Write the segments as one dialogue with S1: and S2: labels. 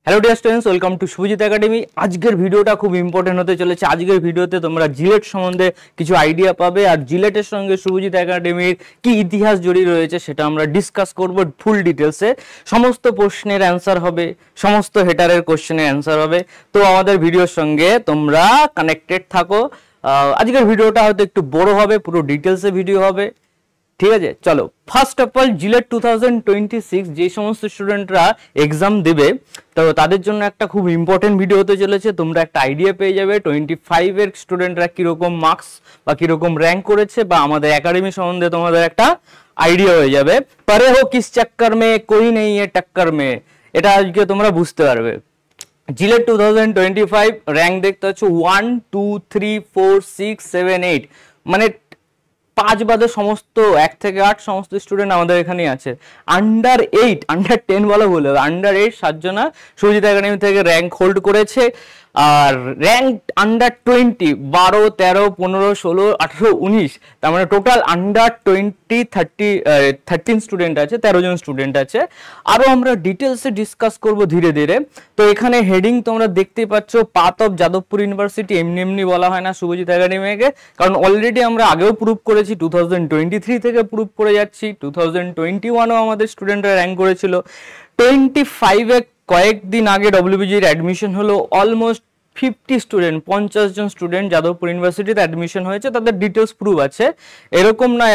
S1: Hello dear students, welcome to Subhajit academy. আজকের ভিডিওটা খুব ইম্পর্টেন্ট হতে চলেছে। আজকের ভিডিওতে তোমরা জিলেট সম্বন্ধে কিছু আইডিয়া পাবে, আর জিলেটের সঙ্গে শুভজিৎ একাডেমির কি ইতিহাস জড়িয়ে রয়েছে সেটা আমরা ডিসকাস করব ফুল ডিটেলসে। সমস্ত প্রশ্নের অ্যান্সার হবে, সমস্ত হেটারের কোশ্চেনের অ্যান্সার হবে। তো আমাদের ভিডিওর সঙ্গে তোমরা কানেক্টেড থাকো। আজকের ভিডিওটা হয়তো একটু বড় হবে, পুরো ডিটেলসে ভিডিও হবে, ঠিক আছে? চলো, ফার্স্ট অফ অল জিলেট 2026 যে সমস্ত স্টুডেন্টরা এক্সাম দেবে তো তাদের জন্য একটা খুব ইম্পর্টেন্ট ভিডিও হতে চলেছে। তোমরা একটা আইডিয়া পেয়ে যাবে 25 এর স্টুডেন্টরা কিরকম মার্কস বা কিরকম র্যাঙ্ক করেছে, বা আমাদের একাডেমি সম্বন্ধে তোমাদের একটা আইডিয়া হয়ে যাবে। পরে হো কিস চক্কর মে কোই নেই এ টক্কর মে, এটা আজকে তোমরা বুঝতে পারবে। জিলেট 2025 র্যাঙ্ক দেখতে হচ্ছে 1 2 3 4 6 7 8, মানে 5 বাদে সমস্ত 1 থেকে 8 সমস্ত স্টুডেন্ট আমাদের এখানে আছে। আন্ডার 8 আন্ডার 10 বলা ভুল হবে, আন্ডার 8 7জনা শুভজিৎ একাডেমি থেকে র্যাঙ্ক হোল্ড করেছে। আর র্যাঙ্ক আন্ডার 20 12 13 15 16 18 19, তার মানে টোটাল আন্ডার 13 স্টুডেন্ট আছে, 13 জন স্টুডেন্ট আছে। আরো আমরা ডিটেলসে ডিসকাস করব ধীরে ধীরে। তো এখানে হেডিং তোমরা দেখতে পাচ্ছ, পাথ অফ যাদবপুর ইউনিভার্সিটি। এমনি এমনি বলা হয় না শুভজিৎ একাডেমিকে, কারণ অলরেডি আমরা আগেও প্রুভ করেছি, 2023 থেকে প্রুভ করে যাচ্ছি। 2021ও আমাদের স্টুডেন্টরা র্যাঙ্ক করেছিল। 25 কয়েকদিন আগে ডব্লিউবিজির অ্যাডমিশন হলো, অলমোস্ট 50 স্টুডেন্ট, 50 জন স্টুডেন্ট যাদবপুর ইউনিভার্সিটিতে অ্যাডমিশন হয়েছে, তাদের ডিটেলস প্রুভ আছে। এরকম না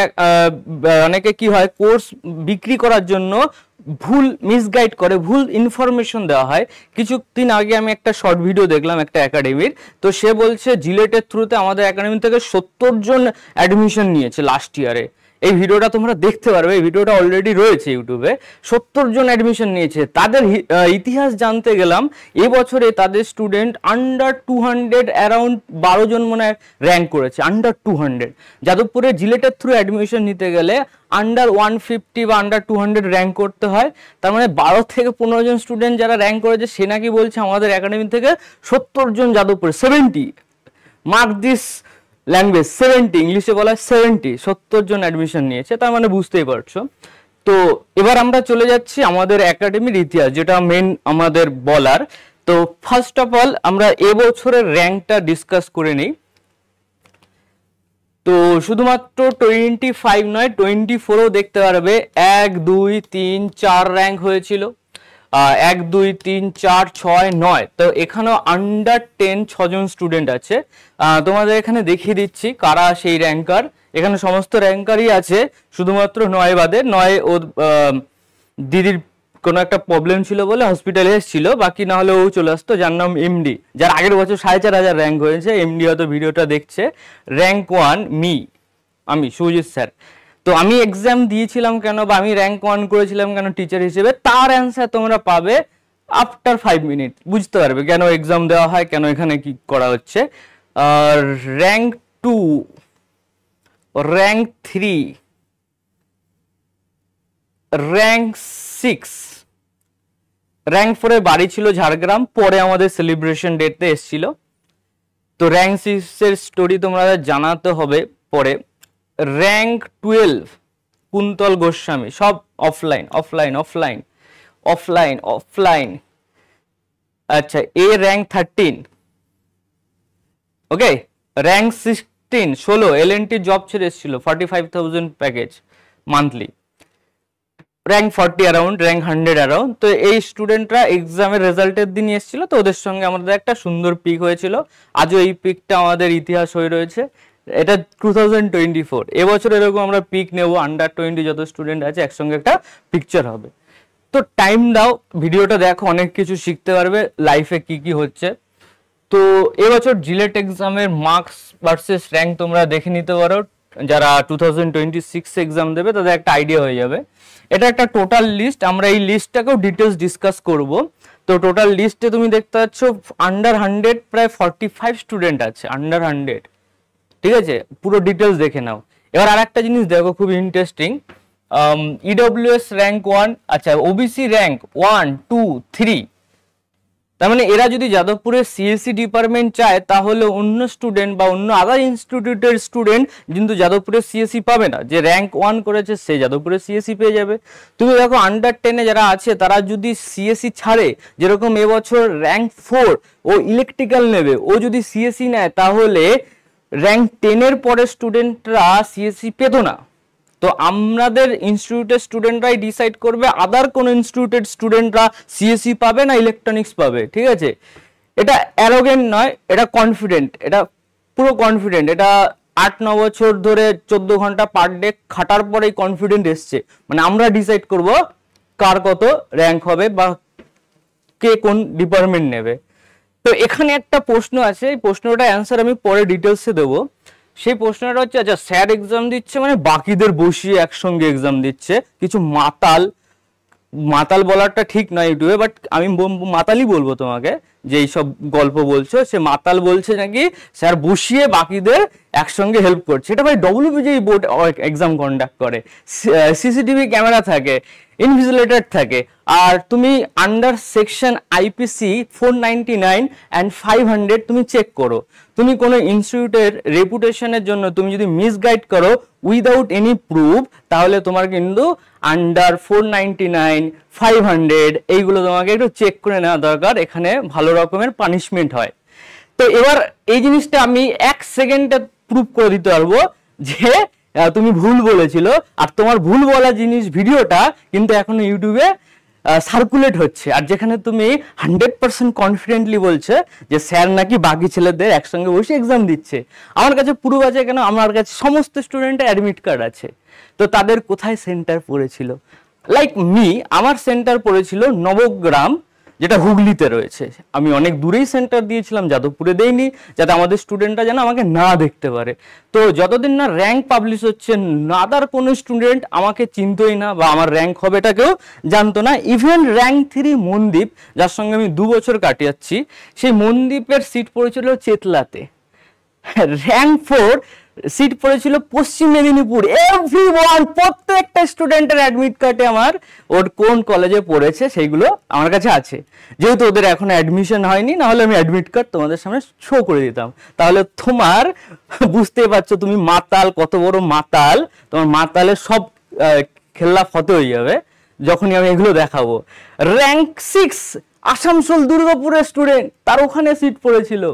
S1: অনেকে কি হয়, কোর্স বিক্রি করার জন্য ভুল মিসগাইড করে, ভুল ইনফরমেশন দেওয়া হয়। কিছুদিন আগে আমি একটা শর্ট ভিডিও দেখলাম একটা একাডেমির, তো সে বলছে জিলেটের থ্রুতে আমাদের একাডেমি থেকে 70 জন অ্যাডমিশন নিয়েছে লাস্ট ইয়ারে। এই ভিডিওটা তোমরা দেখতে পারবে, এই ভিডিওটা অলরেডি রয়েছে ইউটিউবে। 70 জন অ্যাডমিশন নিয়েছে। তাদের ইতিহাস জানতে গেলাম, এবছরে তাদের স্টুডেন্ট আন্ডার 200 অ্যারাউন্ড 12 জন মনে হয় র্যাঙ্ক করেছে, আন্ডার 200। যাদবপুরে জিলেটের থ্রু অ্যাডমিশন নিতে গেলে আন্ডার 150 বা আন্ডার 200 র্যাঙ্ক করতে হয়। তার মানে 12 থেকে 15 জন স্টুডেন্ট যারা র্যাঙ্ক করেছে, সে নাকি বলছে আমাদের একাডেমি থেকে 70 জন যাদবপুরে 70, মার্ক দিস ল্যাঙ্গুয়েজ 70, ইংলিশে বলা 70 জন অ্যাডমিশন নিয়েছে, তার মানে বুঝতেই পারছো। তো এবার আমরা চলে যাচ্ছি আমাদের একাডেমির ইতিহাস, যেটা মেন আমাদের বলার। তো ফার্স্ট অফ অল আমরা এবছরের র্যাঙ্কটা ডিসকাস করে নিই। তো শুধুমাত্র 25 নয়, 24ও দেখতে পারবে। 1 2 3 4 র্যাঙ্ক হয়েছিল, 1 2 3 4 6 9। তো এখানেও আন্ডার 10 6জন স্টুডেন্ট আছে। তোমাদের এখানে দেখিয়ে দিচ্ছি কারা সেই র্যাঙ্কার। এখানে সমস্ত র্যাঙ্কারই আছে, শুধুমাত্র 9 বাদে। 9 ও দিদির কোনো একটা প্রবলেম ছিল বলে হসপিটালে এসেছিল, বাকি না হলে ও চলে আসতো, যার নাম এমডি, যার আগের বছর 4500 র্যাঙ্ক হয়েছে। এমডি হয়তো ভিডিওটা দেখছে। র্যাঙ্ক 1 আমি শুভজিৎ স্যার। তো আমি এক্সাম দিয়েছিলাম কেন, বা আমি র্যাঙ্ক 1 করেছিলাম কেন টিচার হিসেবে, তার অ্যান্সার তোমরা পাবে আফটার 5 মিনিট। বুঝতে পারবে কেন এক্সাম দেওয়া হয়, কেন এখানে কি করা হচ্ছে। র্যাঙ্ক 2, র্যাঙ্ক 3, র্যাঙ্ক 6, র্যাঙ্ক 4 বাড়ি ছিল ঝাড়গ্রাম, পরে আমাদের সেলিব্রেশন ডেতে এসেছিল। তো র্যাঙ্ক 6 এর স্টোরি তোমরা জানাতে হবে পরে। র্যাঙ্ক 12 কুন্তল গোস্বামী, সব offline offline offline offline offline. আচ্ছা, এ র্যাঙ্ক 13, ওকে। র্যাঙ্ক 16 এলএনটি জব ছেড়ে এসেছিল, 45,000 package monthly. Rank 40 around, rank 100 around. তো এই স্টুডেন্টরা এক্সামের রেজাল্টের দিন এসেছিল, তো ওদের সঙ্গে আমাদের একটা সুন্দর পিক হয়েছিল। আজও এই পিকটা আমাদের ইতিহাস হয়ে রয়েছে। এটা 2024, এবছর এরকম আমরা পিক নেব, আন্ডার 20 যত স্টুডেন্ট আছে একসঙ্গে একটা পিকচার হবে। তো টাইম দাও, ভিডিওটা দেখো, অনেক কিছু শিখতে পারবে লাইফে কি কি হচ্ছে। তো এবছর জিলেট এক্সামের মার্কস ভার্সেস র্যাঙ্ক তোমরা দেখে নিতে পারো। যারা 2026 এক্সাম দেবে তাদের একটা আইডিয়া হয়ে যাবে। এটা একটা টোটাল লিস্ট, আমরা এই লিস্টটাকেও ডিটেলস ডিসকাস করব। তো টোটাল লিস্টে তুমি দেখতে পাচ্ছ আন্ডার 100 প্রায় 45 স্টুডেন্ট আছে, আন্ডার 100, ঠিক আছে? পুরো ডিটেলস দেখে নাও। এবার আর একটা জিনিস দেখো, খুব ইন্টারেস্টিং। ইডব্লিউএস র্যাঙ্ক 1, আচ্ছা ওবিসি র্যাঙ্ক 1 2 3, তার মানে এরা যদি যাদবপুরে সিএসসি ডিপার্টমেন্ট চায় তাহলে অন্য স্টুডেন্ট বা অন্য আদার ইনস্টিটিউটের স্টুডেন্ট কিন্তু যাদবপুরে সিএসসি পাবে না। যে র্যাঙ্ক 1 করেছে সে যাদবপুরে সিএসসি পেয়ে যাবে। তুমি দেখো আন্ডার 10-এ যারা আছে তারা যদি সিএসসি ছাড়ে, যেরকম এবছর র্যাঙ্ক 4 ও ইলেকট্রিক্যাল নেবে, ও যদি সিএসসি নেয় তাহলে র্যাঙ্ক 10-এর পরে স্টুডেন্টরা সিএসসি পেতো না। তো আমাদের ইনস্টিটিউটের স্টুডেন্টরাই ডিসাইড করবে আদার কোন ইনস্টিটিউটের স্টুডেন্টরা সিএসসি পাবে না ইলেকট্রনিক্স পাবে, ঠিক আছে? এটা অ্যারোগেন্ট নয়, এটা কনফিডেন্ট, এটা পুরো কনফিডেন্ট। এটা 8-9 বছর ধরে 14 ঘন্টা পার ডে খাটার পরে কনফিডেন্ট এসছে। মানে আমরা ডিসাইড করব কার কত র্যাঙ্ক হবে বা কে কোন ডিপার্টমেন্ট নেবে। তো এখানে একটা প্রশ্ন আছে, এই প্রশ্নটা অ্যান্সার আমি পরে ডিটেলসে দেবো। সেই প্রশ্নটা হচ্ছে, আচ্ছা স্যার এক্সাম দিচ্ছে মানে বাকিদের বসিয়ে একসঙ্গে এক্সাম দিচ্ছে, কিছু মাতাল, মাতাল বলাটা ঠিক নয় ইউটিউবে, বাট আমি মাতালই বলবো তোমাকে, যে এইসব গল্প বলছো সে মাতাল বলছে নাকি স্যার বসিয়ে বাকিদের একসঙ্গে হেল্প করছে। এটা ভাই ডব্লিউবিজেই বোর্ড এক্সাম কন্ডাক্ট করে, সিসিটিভি ক্যামেরা থাকে, ইনভিজিলেটর থাকে। আর তুমি আন্ডার সেকশন আইপিসি 499 অ্যান্ড 500 তুমি চেক করো। তুমি কোনো ইনস্টিটিউটের রেপুটেশনের জন্য তুমি যদি মিসগাইড করো উইদাউট এনি প্রুফ, তাহলে তোমার কিন্তু আন্ডার 499 500 এইগুলো তোমাকে একটু চেক করে নেওয়া দরকার, এখানে ভালো রকমের পানিশমেন্ট হয়। তো এবার এই জিনিসটা আমি 1 সেকেন্ডে প্রুফ করে দিতে পারবো যে তুমি ভুল বলেছিল, আর তোমার ভুল বলা জিনিস ভিডিওটা কিন্তু এখন ইউটিউবে সার্কুলেট হচ্ছে, আর যেখানে তুমি 100% কনফিডেন্টলি বলছে যে স্যার নাকি বাকি ছেলেদের একসঙ্গে বসে এক্সাম দিচ্ছে। আমার কাছে প্রুফ আছে, কেন আমার কাছে সমস্ত স্টুডেন্টের অ্যাডমিট কার্ড আছে। তো তাদের কোথায় সেন্টার পড়েছিল, লাইক মি, আমার সেন্টার পড়েছিল নবগ্রাম, যেটা হুগলিতে রয়েছে। আমি অনেক দূরেই সেন্টার দিয়েছিলাম, যাদবপুরে দেইনি, যাতে আমাদের স্টুডেন্টরা যেন আমাকে না দেখতে পারে। তো যতদিন না র্যাঙ্ক পাবলিশ হচ্ছে, নাদার কোনো স্টুডেন্ট আমাকে চিনতই না বা আমার র্যাঙ্ক হবে এটা কেউ জানতো না। ইভেন র্যাঙ্ক 3 মনদীপ, যার সঙ্গে আমি 2 বছর কাটিয়েছি, সেই মনদীপের সিট পড়েছিল চেতলাতে। র্যাঙ্ক 4 সিট পড়েছিল পশ্চিম মেদিনীপুর। এভরিওয়ান, প্রত্যেকটা স্টুডেন্টের অ্যাডমিট কার্ডে আমার ওর কোন কলেজে পড়েছে সেইগুলো আমার কাছে আছে। যেহেতু ওদের এখন অ্যাডমিশন হয়নি, না হলে আমি অ্যাডমিট কার্ড তোমাদের সামনে শো করে দিতাম। তাহলে তোমার বুঝতেই পারছো তুমি মাতাল, কত বড় মাতাল, তোমার মাতালের সব খেলা ফতে হয়ে যাবে যখনই আমি এগুলো দেখাবো। র্যাঙ্ক 6 আসানসোল দুর্গাপুরের স্টুডেন্ট, তার ওখানে সিট পড়েছিল।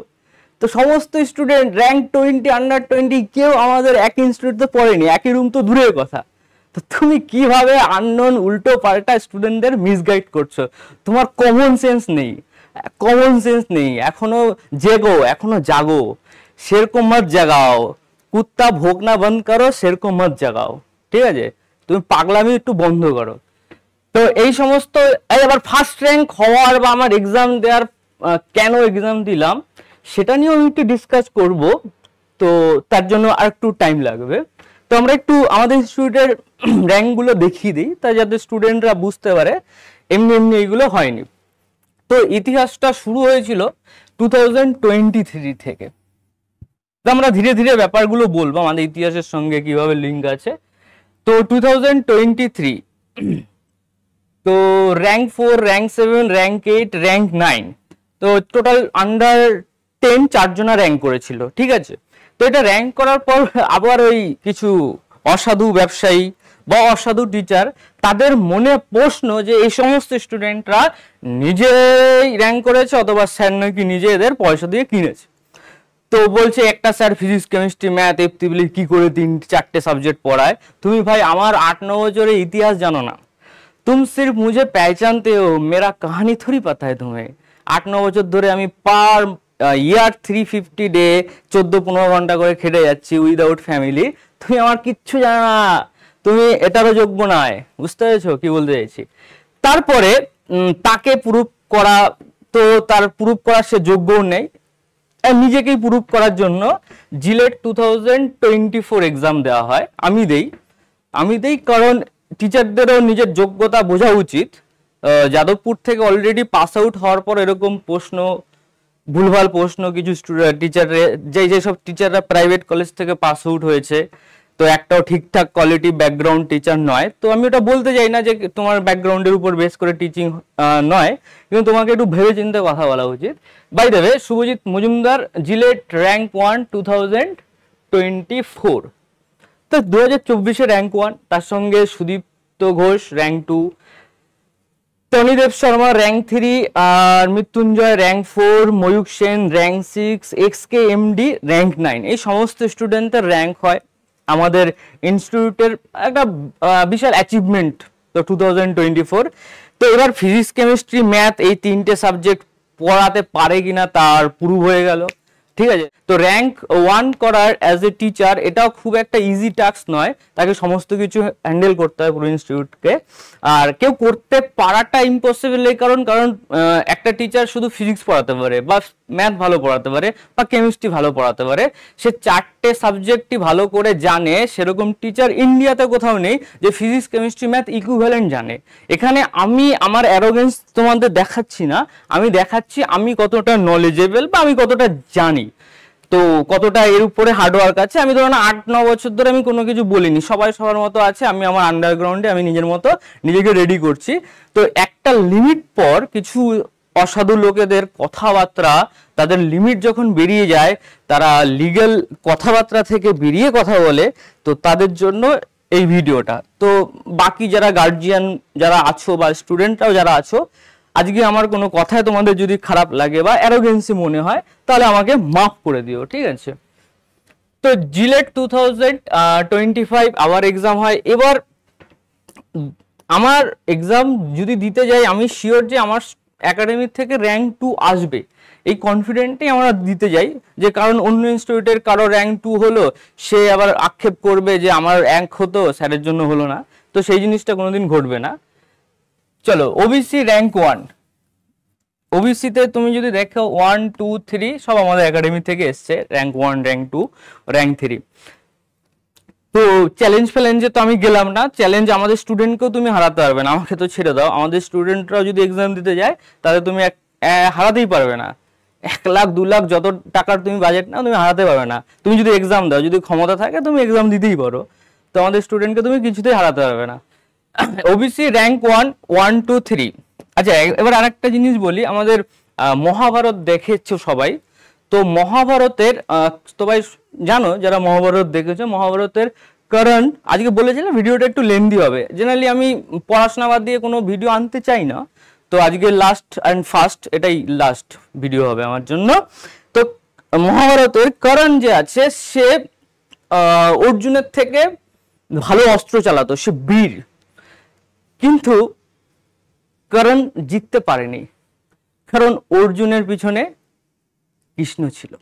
S1: তো সমস্ত স্টুডেন্ট র্যাঙ্ক 20 আন্ডার 20 কেউ আমাদের এক ইনস্টিটিউটে পড়েনি, একই রুম তো দূরের কথা। তো তুমি কিভাবে আননোন উল্টো পাল্টা স্টুডেন্টদের মিসগাইড করছো? তোমার কমন সেন্স নেই, কমন সেন্স নেই। এখনো জেগো, এখনো জাগো, সেরকম মত জাগাও। কুত্তা ভোগনা বন্ধ করো, সেরকম মত জাগাও, ঠিক আছে? তুমি পাগলামি একটু বন্ধ করো। তো এই সমস্ত, এবার ফার্স্ট র্যাঙ্ক হওয়ার বা আমার এক্সাম দেওয়ার কেন এক্সাম দিলাম সেটা নিয়েও আমি একটু ডিসকাস করব। তো তার জন্য আর একটু টাইম লাগবে। তো আমরা একটু আমাদের ইনস্টিটিউটের র্যাঙ্কগুলো দেখিয়ে দিই, তাই যাতে স্টুডেন্টরা বুঝতে পারে এমনি এমনি এইগুলো হয়নি। তো ইতিহাসটা শুরু হয়েছিল 2023 থেকে। তো আমরা ধীরে ধীরে ব্যাপারগুলো বলবো আমাদের ইতিহাসের সঙ্গে কিভাবে লিঙ্ক আছে। তো 2023, তো র্যাঙ্ক 4, র্যাঙ্ক 7, র্যাঙ্ক 8, র্যাঙ্ক 9, তো টোটাল আন্ডার 10 4জনা র্যাঙ্ক করেছিল, ঠিক আছে? তো এটা র্যাঙ্ক করার পর আবার ওই কিছু অসাধু ব্যবসায়ী বা অসাধু টিচার, তাদের মনে প্রশ্ন যে এই সমস্ত স্টুডেন্টরা নিজেই র্যাঙ্ক করেছে অথবা স্যার নাকি নিজে এদের পয়সা দিয়ে কিনেছে। তো বলছে একটা স্যার ফিজিক্স কেমিস্ট্রি ম্যাথ এফটিবিলি কি করে 3-4টে সাবজেক্ট পড়ায়। তুমি ভাই আমার 8-9 বছরের ইতিহাস জানো না, तुम सिर्फ मुझे पहचानते हो, मेरा कहानी थोड़ी पता है तुम्हें। 8-9 বছর ধরে আমি পার ইয়ার 350 ডে 14-15 ঘন্টা করে খেটে যাচ্ছি উইদাউট ফ্যামিলি। তুমি আমার কিচ্ছু জানো না, তুমি এটারও যোগ্য নয়। বুঝতে পেরেছো কি বলতে চাইছি? তারপরে তাকে প্রুফ করা, তো তার প্রুফ করার সে যোগ্যও নেই, নিজেকেই প্রুফ করার জন্য জিলেট 2024 এক্সাম দেওয়া হয়। আমি দেই কারণ টিচারদেরও নিজের যোগ্যতা বোঝা উচিত। যাদবপুর থেকে অলরেডি পাস আউট হওয়ার পর এরকম প্রশ্ন, ভুলভাল প্রশ্ন কিছু টিচারের, যেসব টিচাররা প্রাইভেট কলেজ থেকে পাস আউট হয়েছে তো একটাও ঠিকঠাক কোয়ালিটি ব্যাকগ্রাউন্ড টিচার নয়। তো আমি ওটা বলতে চাই না যে তোমার ব্যাকগ্রাউন্ডের উপর বেস করে টিচিং নয়, কিন্তু তোমাকে একটু ভেবে চিন্তে কথা বলা উচিত। By the way, Subhajit Majumdar JELET rank 1 2024, তো 2024-এ র্যাঙ্ক 1, তার সঙ্গে সুদীপ্ত ঘোষ র্যাঙ্ক 2, টনিদেব শর্মা র্যাঙ্ক 3, আর মৃত্যুঞ্জয় র্যাঙ্ক 4, ময়ূক সেন র্যাঙ্ক 6, এক্সকে এমডি র্যাঙ্ক 9। এই সমস্ত স্টুডেন্টদের র্যাঙ্ক হয় আমাদের ইনস্টিটিউটের একটা বিশাল অ্যাচিভমেন্ট তো 2024। তো এবার ফিজিক্স কেমিস্ট্রি ম্যাথ এই তিনটে সাবজেক্ট পড়াতে পারে কিনা তার প্রুভ হয়ে গেল, ঠিক আছে। তো র্যাঙ্ক 1 করার অ্যাজ এ টিচার এটাও খুব একটা ইজি টাস্ক নয়, তাকে সমস্ত কিছু হ্যান্ডেল করতে হয় পুরো ইনস্টিটিউটকে। আর কেউ করতে পারাটা ইম্পসিবল এই কারণ একটা টিচার শুধু ফিজিক্স পড়াতে পারে বা ম্যাথ ভালো পড়াতে পারে বা কেমিস্ট্রি ভালো পড়াতে পারে, সে 4টে সাবজেক্টই ভালো করে জানে, সেরকম টিচার ইন্ডিয়াতে কোথাও নেই যে ফিজিক্স কেমিস্ট্রি ম্যাথ ইকুইভ্যালেন্ট জানে। এখানে আমি আমার অ্যারোগেন্স তোমাদের দেখাচ্ছি না, আমি দেখাচ্ছি আমি কতটা নলেজেবল বা আমি কতটা জানি, তো কতটা এর উপরে হার্ডওয়ার্ক আছে। আমি ধরো না 8-9 বছর ধরে আমি কোনো কিছু বলিনি, সবাই সবার মতো আছে, আমি আমার আন্ডারগ্রাউন্ডে আমি নিজের মতো নিজেকে রেডি করছি। তো একটা লিমিট পর কিছু অসাধু লোকেদের কথাবার্তা, তাদের লিমিট যখন বেরিয়ে যায়, তারা লিগ্যাল কথাবার্তা থেকে বেরিয়ে কথা বলে, তো তাদের জন্য এই ভিডিওটা। তো বাকি যারা গার্জিয়ান যারা আছো বা স্টুডেন্টরাও যারা আছো, আজকে আমার কোনো কথায় তোমাদের যদি খারাপ লাগে বা অ্যারোগেন্সি মনে হয় তাহলে আমাকে মাফ করে দিও, ঠিক আছে। তো জিলেট 2025 আবার এক্সাম হয়। এবার আমার এক্সাম যদি দিতে যাই, আমি শিওর যে আমার একাডেমি থেকে র্যাঙ্ক 2 আসবে, এই কনফিডেন্টেই আমরা দিতে যাই। যে কারণ অন্য ইনস্টিটিউটের কারো র্যাঙ্ক 2 হলো, সে আবার আক্ষেপ করবে যে আমার র্যাঙ্ক হতো স্যারের জন্য হলো না, তো সেই জিনিসটা কোনোদিন ঘটবে না। চলো, ওবিসি র্যাঙ্ক 1, ওবিসিতে তুমি যদি দেখো 1, 2, 3 সব আমাদের একাডেমি থেকে এসছে, র্যাঙ্ক 1, র্যাঙ্ক 2, র্যাঙ্ক 3। তো চ্যালেঞ্জে তো আমি গেলাম না, চ্যালেঞ্জ আমাদের স্টুডেন্টকেও তুমি হারাতে পারবে না, আমাকে তো ছেড়ে দাও, আমাদের স্টুডেন্টরাও যদি এক্সাম দিতে যায় তাহলে তুমি হারাতেই পারবে না। 1 লাখ 2 লাখ যত টাকার তুমি বাজেট নাও, তুমি হারাতে পারবে না। তুমি যদি এক্সাম দাও, যদি ক্ষমতা থাকে তুমি এক্সাম দিতেই পারো, তো আমাদের স্টুডেন্টকে তুমি কিছুতেই হারাতে পারবে না। OBC rank 1, 1, 2, 3। আচ্ছা, এবার আরেকটা জিনিস বলি, আমাদের মহাভারত দেখেছো সবাই, তো মহাভারতের সবাই জানো যারা মহাভারত দেখেছো, মহাভারতের কারণ আজকে বলেছিলাম ভিডিওটা একটু লেন্দি হবে, জেনারেলি আমি পড়াশোনা বাদ দিয়ে কোনো ভিডিও আনতে চাই না, তো আজকে লাস্ট অ্যান্ড ফার্স্ট এটাই লাস্ট ভিডিও হবে আমার জন্য। তো মহাভারতের কারণ যে আছে, সে অর্জুনের থেকে ভালো অস্ত্র চালাতো, সে বীর, কিন্তু কারণ জিততে পারেনি, কারণ অর্জুনের পিছনে কৃষ্ণ ছিল।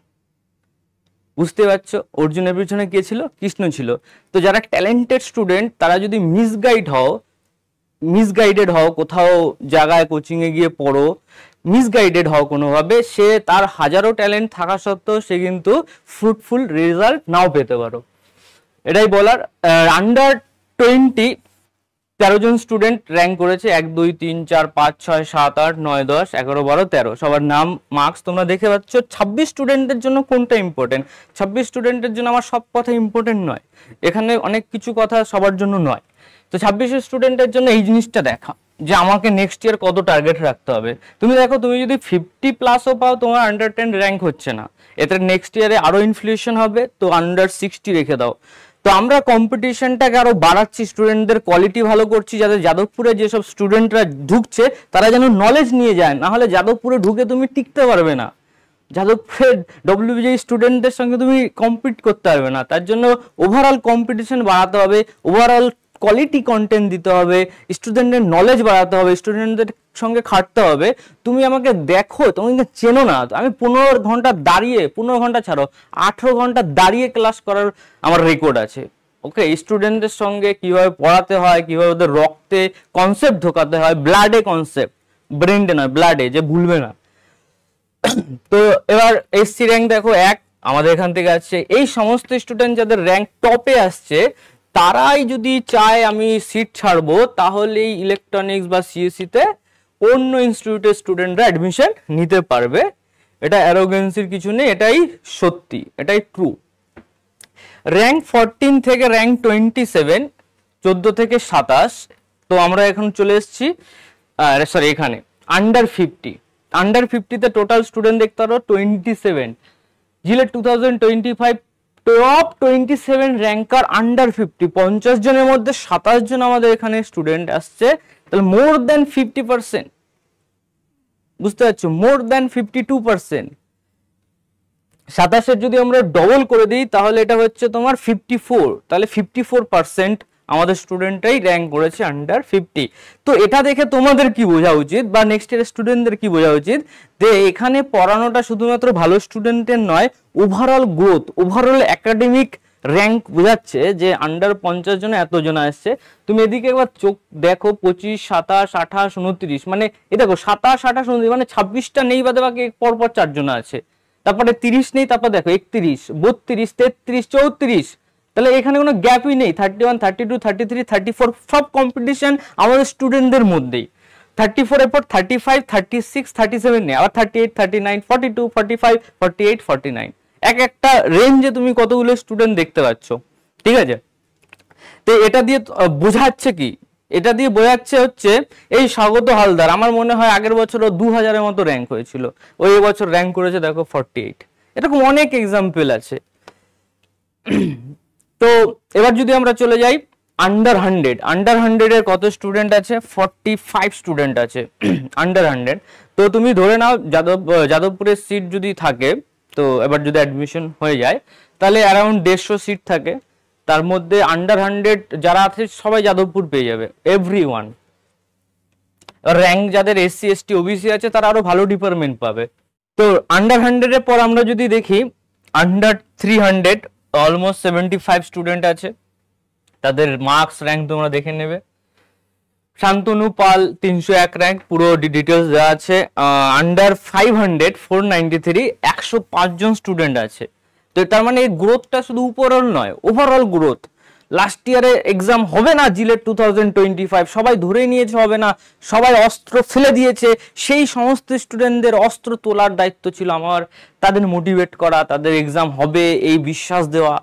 S1: বুঝতে পারছো, অর্জুনের পিছনে কে ছিল? কৃষ্ণ ছিল। তো যারা ট্যালেন্টেড স্টুডেন্ট তারা যদি মিসগাইডেড হও, কোথাও জায়গায় কোচিং এ গিয়ে পড়ো, মিসগাইডেড হও কোনোভাবে, সে তার হাজারো ট্যালেন্ট থাকা সত্ত্বেও সে কিন্তু ফ্রুটফুল রেজাল্ট নাও পেতে পারো, এটাই বলার। আন্ডার 20 13 জন স্টুডেন্ট র্যাঙ্ক করেছে, 1, 2, 3, 4, 5, 6, 7, 8, 9, 10, 11, 12, 13 সবার নাম মার্কস তোমরা দেখে পাচ্ছ। 26 স্টুডেন্টের জন্য কোনটা ইম্পর্টেন্ট? 26 স্টুডেন্টের জন্য আমার সব কথা ইম্পর্টেন্ট নয়, এখানে অনেক কিছু কথা সবার জন্য নয়। তো 26 স্টুডেন্টের জন্য এই জিনিসটা দেখা যে আমাকে নেক্সট ইয়ার কত টার্গেট রাখতে হবে। তুমি দেখো, তুমি যদি 50+ পাও, তোমার আন্ডার 10 র্যাঙ্ক হচ্ছে না, এতে নেক্সট ইয়ারে আরো ইনফ্লেশন হবে, তো আন্ডার 60 রেখে দাও। তো আমরা কম্পিটিশনটাকে আরো বাড়াচ্ছি, স্টুডেন্টদের কোয়ালিটি ভালো করছি, যাতে যাদবপুরে যেসব স্টুডেন্টরা ঢুকছে তারা যেন নলেজ নিয়ে যায়, না হলে যাদবপুরে ঢুকে তুমি টিকতে পারবে না, যাদবপুরের ডব্লিউবিজেই স্টুডেন্টদের সঙ্গে তুমি কম্পিট করতে পারবে না। তার জন্য ওভারঅল কম্পিটিশন বাড়াতে হবে, ওভারঅল কোয়ালিটি কন্টেন্ট দিতে হবে, স্টুডেন্টের নলেজ বাড়াতে হবে, স্টুডেন্টদের সঙ্গে খাটতে হবে। তুমি আমাকে দেখো, তুমি চেনো না, আমি 15 ঘন্টা দাঁড়িয়ে, 15 ঘন্টা ছাড়ো, 18 ঘন্টা দাঁড়িয়ে ক্লাস করার আমার রেকর্ড আছে। ওকে, স্টুডেন্টদের সঙ্গে কিভাবে পড়াতে হয়, কিভাবে ওদের রক্তে কনসেপ্ট ঢোকাতে হয়, ব্লাডে কনসেপ্ট, ব্রেনডে নয়, ব্লাডে, যে ভুলবে না। তো এবার এসসি র্যাঙ্ক দেখো 1 আমাদের এখান থেকে আসছে। এই সমস্ত স্টুডেন্ট যাদের র্যাঙ্ক টপে আসছে, তারাই যদি চায় আমি সিট ছাড়বো, তাহলে ইলেকট্রনিক্স বা সিএসসি তে অন্য ইনস্টিটিউটের স্টুডেন্টরা অ্যাডমিশন নিতে পারবে। এটা অ্যারোগেন্সির কিছু নেই, এটাই সত্যি, এটাই ট্রু। র্যাঙ্ক 14 থেকে র্যাঙ্ক 27, 14 থেকে 27। তো আমরা এখন চলে এসেছি সরি এখানে আন্ডার 50 তে টোটাল স্টুডেন্ট দেখতে পারো 27। জিলেট 2025 টপ 27 র্যাঙ্কার আন্ডার 50, 50 জনের মধ্যে 27 জন আমাদের এখানে স্টুডেন্ট আসছে, তাহলে মোর দ্যান 50%, বুঝতে পারছো, মোর দ্যান 52%। 27-এর যদি আমরা ডবল করে দিই তাহলে এটা হচ্ছে তোমার 54, তাহলে 54% আমাদের স্টুডেন্টরাই র্যাঙ্ক করেছে আন্ডার 50। তো এটা দেখে তোমাদের কি বোঝা উচিত বা নেক্সট ইয়ার স্টুডেন্টদের কি বোঝা উচিত, যে এখানে পড়ানোটা শুধুমাত্র ভালো স্টুডেন্টের নয়, overall growth, overall academic rank বোঝাচ্ছে যে আন্ডার 50 জনে এত জন আসছে। তুমি এদিকে একবার চোখ দেখো, 25, 27, 28, 29, মানে এ দেখো 27, 28, 29, মানে 26টা নেই, বাদে বাকি পরপর 4 জন আছে। তারপরে 30 নেই, তারপর দেখো 31, 32, 33, 34, তাহলে এখানে কোনো গ্যাপই নেই। 31, 32, 33, 34 সব কম্পিটিশন আমাদের স্টুডেন্টদের মধ্যেই। 34 এর পর 35, 36, 37 নেই, আবার 38, 39, 42, 45, 48, 49, এক একটা রেঞ্জে তুমি কতগুলো স্টুডেন্ট দেখতে পাচ্ছ, ঠিক আছে। তো এটা দিয়ে বোঝাচ্ছে কি, এটা দিয়ে বোঝাচ্ছে হচ্ছে এই স্বাগত হালদার, আমার মনে হয় আগের বছরও 2000-এর মতো র্যাঙ্ক হয়েছিল, ওই বছর র্যাঙ্ক করেছে দেখো 48। এরকম অনেক এক্সাম্পল আছে। তো এবার যদি আমরা চলে যাই আন্ডার 100 এর কত স্টুডেন্ট আছে, 45 স্টুডেন্ট আছে আন্ডার 100। তো তুমি ধরে নাও যাদবপুরের সিট যদি থাকে, তো এবার যদি অ্যাডমিশন হয়ে যায় তাহলে অ্যারাউন্ড 150 সিট থাকে, তার মধ্যে আন্ডার 100 যারা আছে সবাই যাদবপুর পেয়ে যাবে, এভরিওয়ান। র্যাঙ্ক যাদের SC ST OBC আছে তারা আরো ভালো ডিপার্টমেন্ট পাবে। তো আন্ডার 100 এর পর আমরা যদি দেখি আন্ডার 300 অলমোস্ট 75 স্টুডেন্ট আছে, তাদের মার্কস র্যাঙ্ক তোমরা দেখে নেবে। শান্তনু পাল 301 র্যাঙ্ক, পুরো ডিটেলস দেওয়া আছে। আন্ডার 500 493, 105 জন স্টুডেন্ট আছে। তো তার মানে এই গ্রোথটা শুধু উপরঅল নয়, ওভারঅল গ্রোথ। লাস্ট ইয়ারে এক্সাম হবে না জিলেট 2025, সবাই ধরে নিয়েছে হবে না, সবাই অস্ত্র ফেলে দিয়েছে, সেই সমস্ত স্টুডেন্টদের অস্ত্র তোলার দায়িত্ব ছিল আমার, তাদের মোটিভেট করা, তাদের এক্সাম হবে এই বিশ্বাস দেওয়া,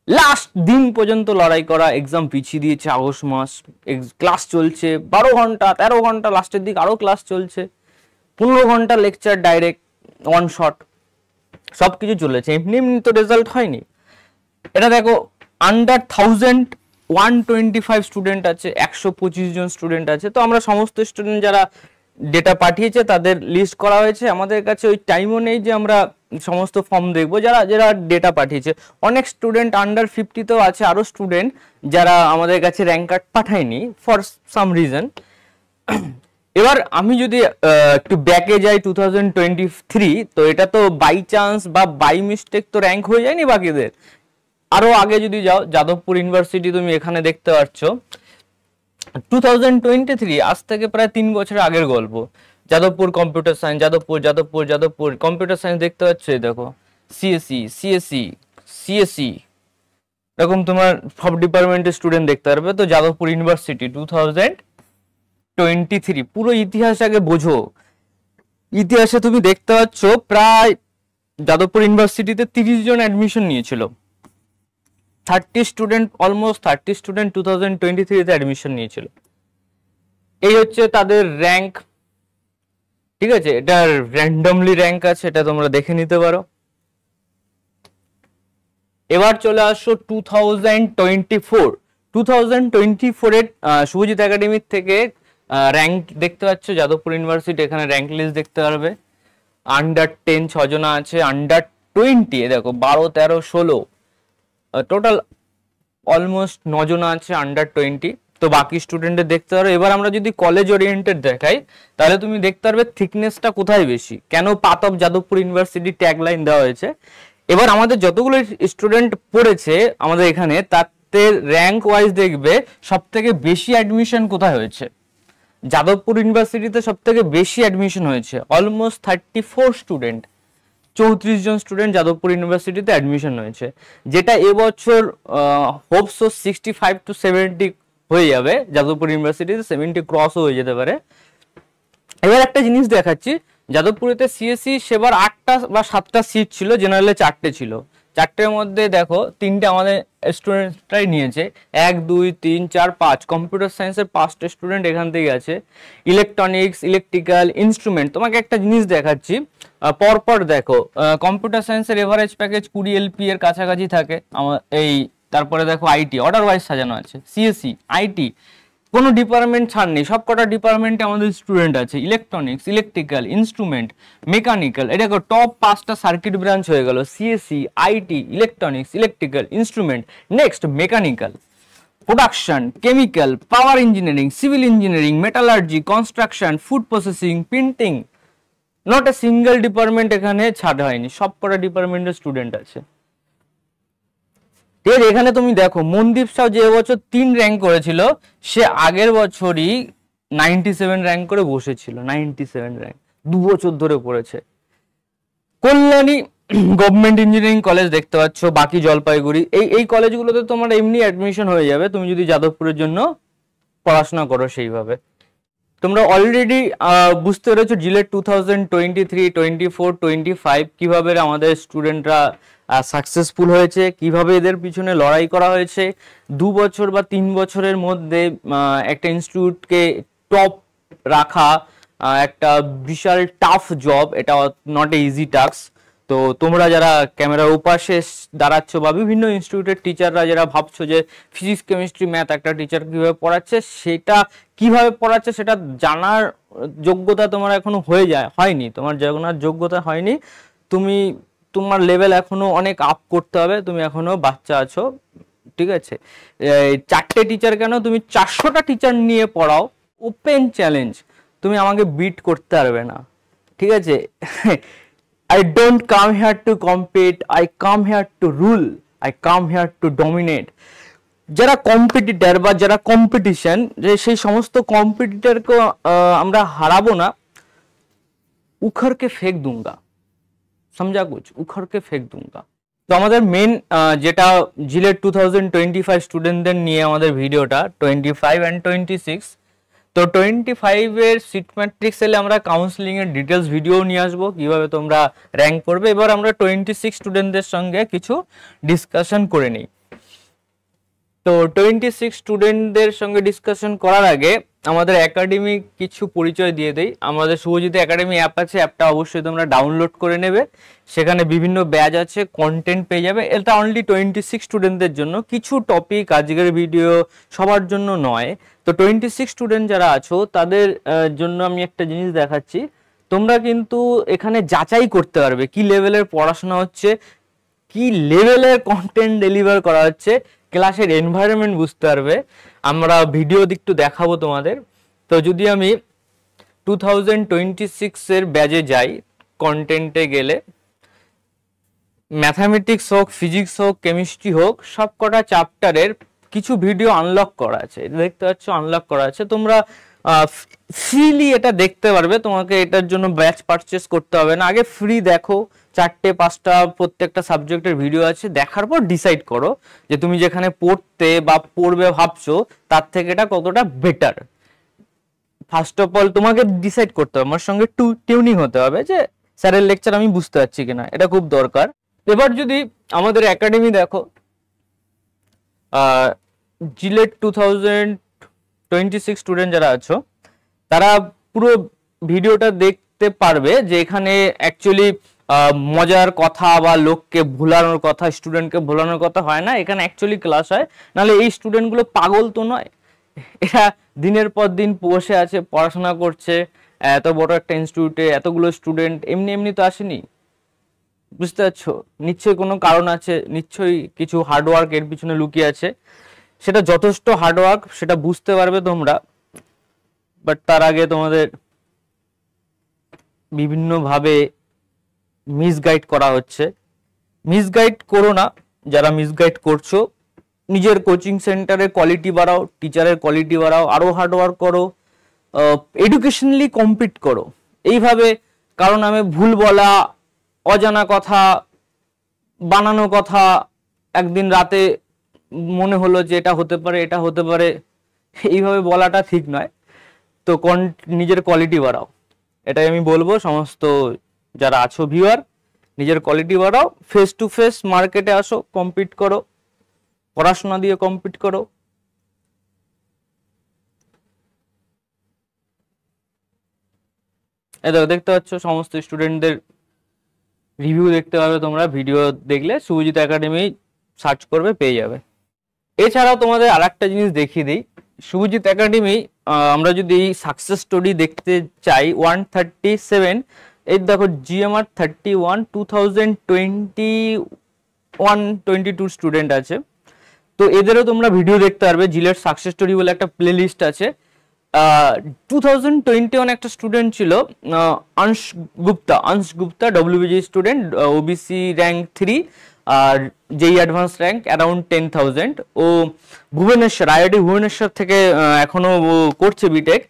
S1: লাস্ট দিন পর্যন্ত লড়াই করা। এক্সাম পিছিয়ে দিয়েছে আগস্ট মাস, ক্লাস চলছে 12 ঘন্টা 13 ঘন্টা, লাস্টের দিক আরো ক্লাস চলছে, 15 ঘন্টা লেকচার ডাইরেক্ট ওয়ান শট, সবকিছু চলেছে, এমনি এমনি তো রেজাল্ট হয়নি। এটা দেখো আন্ডার 1125 স্টুডেন্ট আছে, 125 জন স্টুডেন্ট আছে। তো আমরা সমস্ত স্টুডেন্ট যারা ডেটা পাঠিয়েছে তাদের লিস্ট করা হয়েছে, আমাদের কাছে ওই টাইমও নেই যে আমরা সমস্ত ফর্ম দেখবো। যারা যারা ডেটা পাঠিয়েছে, অনেক স্টুডেন্ট আন্ডার 50তেও আছে, আরো স্টুডেন্ট যারা আমাদের কাছে র্যাঙ্ক কার্ড পাঠায়নি ফর সাম রিজন। এবার আমি যদি একটু ব্যাকে যাই 2023, তো এটা তো বাই চান্স বা বাই মিস্টেক তো র্যাঙ্ক হয়ে যায়নি বাকিদের। আরো আগে যদি যাও, যাদবপুর ইউনিভার্সিটি তুমি এখানে দেখতে পাচ্ছ 2023, আজ থেকে প্রায় 3 বছর আগের গল্প। Jadavpur computer science, Jadavpur computer science দেখতে পাচ্ছ, এই দেখো সিএসসি এরকম তোমার সব ডিপার্টমেন্টের স্টুডেন্ট দেখতে পারবে। তো যাদবপুর ইউনিভার্সিটি 2023, পুরো ইতিহাস আগে বোঝো। ইতিহাসে তুমি দেখতে পাচ্ছ প্রায় যাদবপুর ইউনিভার্সিটিতে 30 জন অ্যাডমিশন নিয়েছিল, 30 স্টুডেন্ট, অলমোস্ট 30 স্টুডেন্ট 2023-তে অ্যাডমিশন নিয়েছিল। এই হচ্ছে তাদের র্যাঙ্ক, ঠিক আছে, এটা র্যান্ডমলি র্যাঙ্ক আছে, এটা তোমরা দেখে নিতে পারো। এবার চলে আসো 2024 এর শুভজিৎ একাডেমিক থেকে র্যাঙ্ক দেখতে পাচ্ছ যাদবপুর ইউনিভার্সিটি, এখানে র্যাঙ্ক লিস্ট দেখতে পারবে। আন্ডার 10 6 জন আছে, আন্ডার 20 দেখো 12 13 16, টোটাল অলমোস্ট 9 জন আছে আন্ডার 20। তো বাকি স্টুডেন্টদের দেখতে পারো। এবার আমরা যদি কলেজ ওরিয়েন্টেড দেখাই তাহলে তুমি দেখতে পারবে থিকনেসটা কোথায় বেশি, কেন path of Jadavpur university tagline দেওয়া হয়েছে। এবার আমাদের যতগুলো স্টুডেন্ট পড়েছে আমাদের এখানে, তাতে র্যাঙ্ক ওয়াইজ দেখবে সব থেকে বেশি অ্যাডমিশন কোথায় হয়েছে। যাদবপুর ইউনিভার্সিটিতে সব থেকে বেশি অ্যাডমিশন হয়েছে, অলমোস্ট 34 স্টুডেন্ট, 34 জন স্টুডেন্ট যাদবপুর ইউনিভার্সিটিতে অ্যাডমিশন হয়েছে, যেটা এবছর হোপসো 65 to 70 হয়ে যাবে। যাদবপুর ইউনিভার্সিটিতে 70 ক্রসও হয়ে যেতে পারে। এবার একটা জিনিস দেখাচ্ছি, যাদবপুরেতে সিএসসি সেবার 8টা বা 7টা সিট ছিল, জেনারেলে 4টে ছিল, চারটের মধ্যে দেখো তিনটে আমাদের স্টুডেন্টরাই নিয়েছে, 1 2 3 4 5, কম্পিউটার সায়েন্সের 5টা স্টুডেন্ট এখান থেকে আছে। ইলেকট্রনিক্স, ইলেকট্রিক্যাল, ইনস্ট্রুমেন্ট, তোমাকে একটা জিনিস দেখাচ্ছি পরপর দেখো। কম্পিউটার সায়েন্সের এভারেজ প্যাকেজ 20 LP এর কাছাকাছি থাকে আমার এই। তারপরে দেখো আইটি অর্ডার ওয়াইজ সাজানো আছে, সিএসসি, আইটি, কোনো ডিপার্টমেন্ট ছাড় নেই, সব কটা ডিপার্টমেন্টে আমাদের স্টুডেন্ট আছে। ইলেকট্রনিক্স, ইলেকট্রিক্যাল, ইনস্ট্রুমেন্ট, মেকানিক্যাল, এটা টপ 5টা সার্কিট ব্রাঞ্চ হয়ে গেল, CSC, IT, electronics, electrical, instrument. Next mechanical, production, chemical, power engineering, civil engineering, metallurgy, construction, food processing, printing, not a single department এখানে ছাড় হয়নি, সব কটা ডিপার্টমেন্টের স্টুডেন্ট আছে। ঠিক আছে, এখানে তুমি দেখো মনদীপ সাউ যে বছর 3 র্যাঙ্ক করেছিল, সে আগের বছরই 97 র্যাঙ্ক করে বসেছিল, 97 র্যাঙ্ক 2 বছর ধরে পড়েছে। কল্যাণী গভর্নমেন্ট ইঞ্জিনিয়ারিং কলেজ দেখতে পাচ্ছ, বাকি জলপাইগুড়ি, এই কলেজগুলোতে তোমার এমনি অ্যাডমিশন হয়ে যাবে তুমি যদি যাদবপুরের জন্য পড়াশোনা করো সেইভাবে। তোমরা অলরেডি বুঝতে পেরেছো জিলেট 2023, 24, 25 কিভাবে আমাদের স্টুডেন্টরা সাকসেসফুল হয়েছে, কিভাবে এদের পিছনে লড়াই করা হয়েছে। 2 বছর বা 3 বছরের মধ্যে একটা ইনস্টিটিউটকে টপ রাখা একটা বিশাল টাফ জব, এটা নট এ ইজি টাস্ক। তো তোমরা যারা ক্যামেরার ওপাশে দাঁড়াচ্ছ বা বিভিন্ন ইনস্টিটিউটের টিচাররা যারা ভাবছো যে ফিজিক্স, কেমিস্ট্রি, ম্যাথ একটা টিচার কিভাবে পড়াচ্ছে, সেটা কিভাবে পড়াচ্ছে সেটা জানার যোগ্যতা তোমার এখনো হয়নি, তোমার জানার যোগ্যতা হয়নি, তোমার লেভেল এখনো অনেক আপ করতে হবে, তুমি এখনো বাচ্চা আছো। ঠিক আছে, 4টে টিচার কেন, তুমি 400টা টিচার নিয়ে পড়াও, ওপেন চ্যালেঞ্জ, তুমি আমাকে বিট করতে পারবে না। ঠিক আছে, I don't come here to compete, I come here to rule, I come here to dominate. যারা কম্পিটিটর বা যারা কম্পিটিশন, যে সেই সমস্ত কম্পিটিটরকে আমরা হারাবো না, উখর কে ফেক दूंगा, समझा कुछ, उखड़ के फेंक दूंगा। তো আমাদের মেন যেটা জিলেট 2025 স্টুডেন্টদের নিয়ে আমাদের ভিডিওটা 25 and 26। তো 25 এর সিট ম্যাট্রিক্স এলে আমরা কাউন্সেলিং এর ডিটেলস ভিডিও নিয়ে আসবো, কিভাবে তোমরা র্যাঙ্ক করবে। এবার আমরা 26 স্টুডেন্টদের সঙ্গে কিছু ডিসকাশন করে নিই। তো 26 স্টুডেন্টদের সঙ্গে ডিসকাশন করার আগে আমাদের একাডেমিক কিছু পরিচয় দিয়ে দেই। আমাদের শুভজিৎ একাডেমি অ্যাপ আছে, অ্যাপটা অবশ্যই তোমরা ডাউনলোড করে নেবে, সেখানে বিভিন্ন ব্যাচ আছে, কন্টেন্ট পেয়ে যাবে। এটা অনলি 26 স্টুডেন্টদের জন্য, কিছু টপিক আজকের ভিডিও সবার জন্য নয়। তো 26 স্টুডেন্ট যারা আছো তাদের জন্য আমি একটা জিনিস দেখাচ্ছি, তোমরা কিন্তু এখানে যাচাই করতে পারবে কি লেভেলের পড়াশোনা হচ্ছে, কি লেভেলের কন্টেন্ট ডেলিভার করা হচ্ছে, ক্লাসের এনভায়রনমেন্ট বুঝতে পারবে। আমরা ভিডিও দিকটু দেখাবো তোমাদের। তো যদি আমি 2026 এর ব্যাচে যাই, কন্টেন্টে গেলে ম্যাথামেটিক্স হোক, ফিজিক্স হোক, কেমিস্ট্রি হোক, সব কটা চ্যাপ্টারের কিছু ভিডিও আনলক করা আছে, দেখতে পাচ্ছ আনলক করা আছে। তোমরা ফ্রিলি এটা দেখতে পারবে, তোমাকে এটার জন্য ব্যাচ পারচেস করতে হবে না। আগে ফ্রি দেখো, 4টে 5টা প্রত্যেকটা সাবজেক্টের ভিডিও আছে, দেখার পর ডিসাইড করো যে তুমি যেখানে পড়তে বা পড়বে ভাবছো তার থেকে এটা কতটা বেটার। ফার্স্ট অফ অল তোমাকে ডিসাইড করতে হবে, আমার সঙ্গে টিউনিং হতে হবে যে স্যারের লেকচার আমি বুঝতে পারছি কিনা, এটা খুব দরকার। এবার যদি আমাদের একাডেমি দেখো, জিলেট 2026 স্টুডেন্ট যারা আছো তারা পুরো ভিডিওটা দেখতে পারবে যে এখানে অ্যাকচুয়ালি মজার কথা বা লোককে ভোলানোর কথা, স্টুডেন্টকে ভোলানোর কথা হয় না, এখানে অ্যাকচুয়ালি ক্লাস হয়। নাহলে এই স্টুডেন্টগুলো পাগল তো নয়, এরা দিনের পর দিন বসে আছে, পড়াশোনা করছে। এত বড় একটা ইনস্টিটিউটে এতগুলো স্টুডেন্ট এমনি এমনি তো আসেনি, বুঝতে পারছো? নিশ্চয়ই কোনো কারণ আছে, নিশ্চয়ই কিছু হার্ডওয়ার্ক এর পিছনে লুকিয়ে আছে, সেটা যথেষ্ট হার্ডওয়ার্ক, সেটা বুঝতে পারবে তোমরা। বাট তার আগে তোমাদের বিভিন্নভাবে মিসগাইড করা হচ্ছে, মিসগাইড করো না। যারা মিসগাইড করছো, নিজের কোচিং সেন্টারের কোয়ালিটি বাড়াও, টিচারের কোয়ালিটি বাড়াও, আরো হার্ডওয়ার্ক করো, এডুকেশনালি কম্পিট করো এইভাবে। কারণ আমি ভুল বলা, অজানা কথা, বানানো কথা, একদিন রাতে মনে হলো যে এটা হতে পারে, এটা হতে পারে, এইভাবে বলাটা ঠিক নয়। তো নিজের কোয়ালিটি বাড়াও, এটাই আমি বলবো সমস্ত যারা আছো ভিউয়ার। নিজের কোয়ালিটি বাড়াও, ফেস টু ফেস মার্কেটে আসো, কম্পিট করো, পড়াশোনা দিয়ে কম্পিট করো। এই দেখো দেখতে পাচ্ছ সমস্ত স্টুডেন্টদের রিভিউ দেখতে পাবে তোমরা, ভিডিও দেখলে শুভজিৎ একাডেমি সার্চ করবে পেয়ে যাবে। এছাড়াও তোমাদের আর একটা জিনিস দেখিয়ে দিই, শুভজিৎ একাডেমি আমরা যদি সাকসেস স্টোরি দেখতে চাই 137, এই দেখো জিএমআর 31 2021-22 স্টুডেন্ট আছে। তো এদেরও তোমরা ভিডিও দেখতে পারবে, জিলেট সাকসেস স্টোরি বলে একটা প্লে লিস্ট আছে। 2021 একটা স্টুডেন্ট ছিল अंश Gupta WBG student, OBC rank 3 আর যেই অ্যাডভান্স র্যাঙ্ক অ্যারাউন্ড 10,000। ও ভুবনেশ্বর, আইআইটি ভুবনেশ্বর থেকে এখনো করছে বিটেক,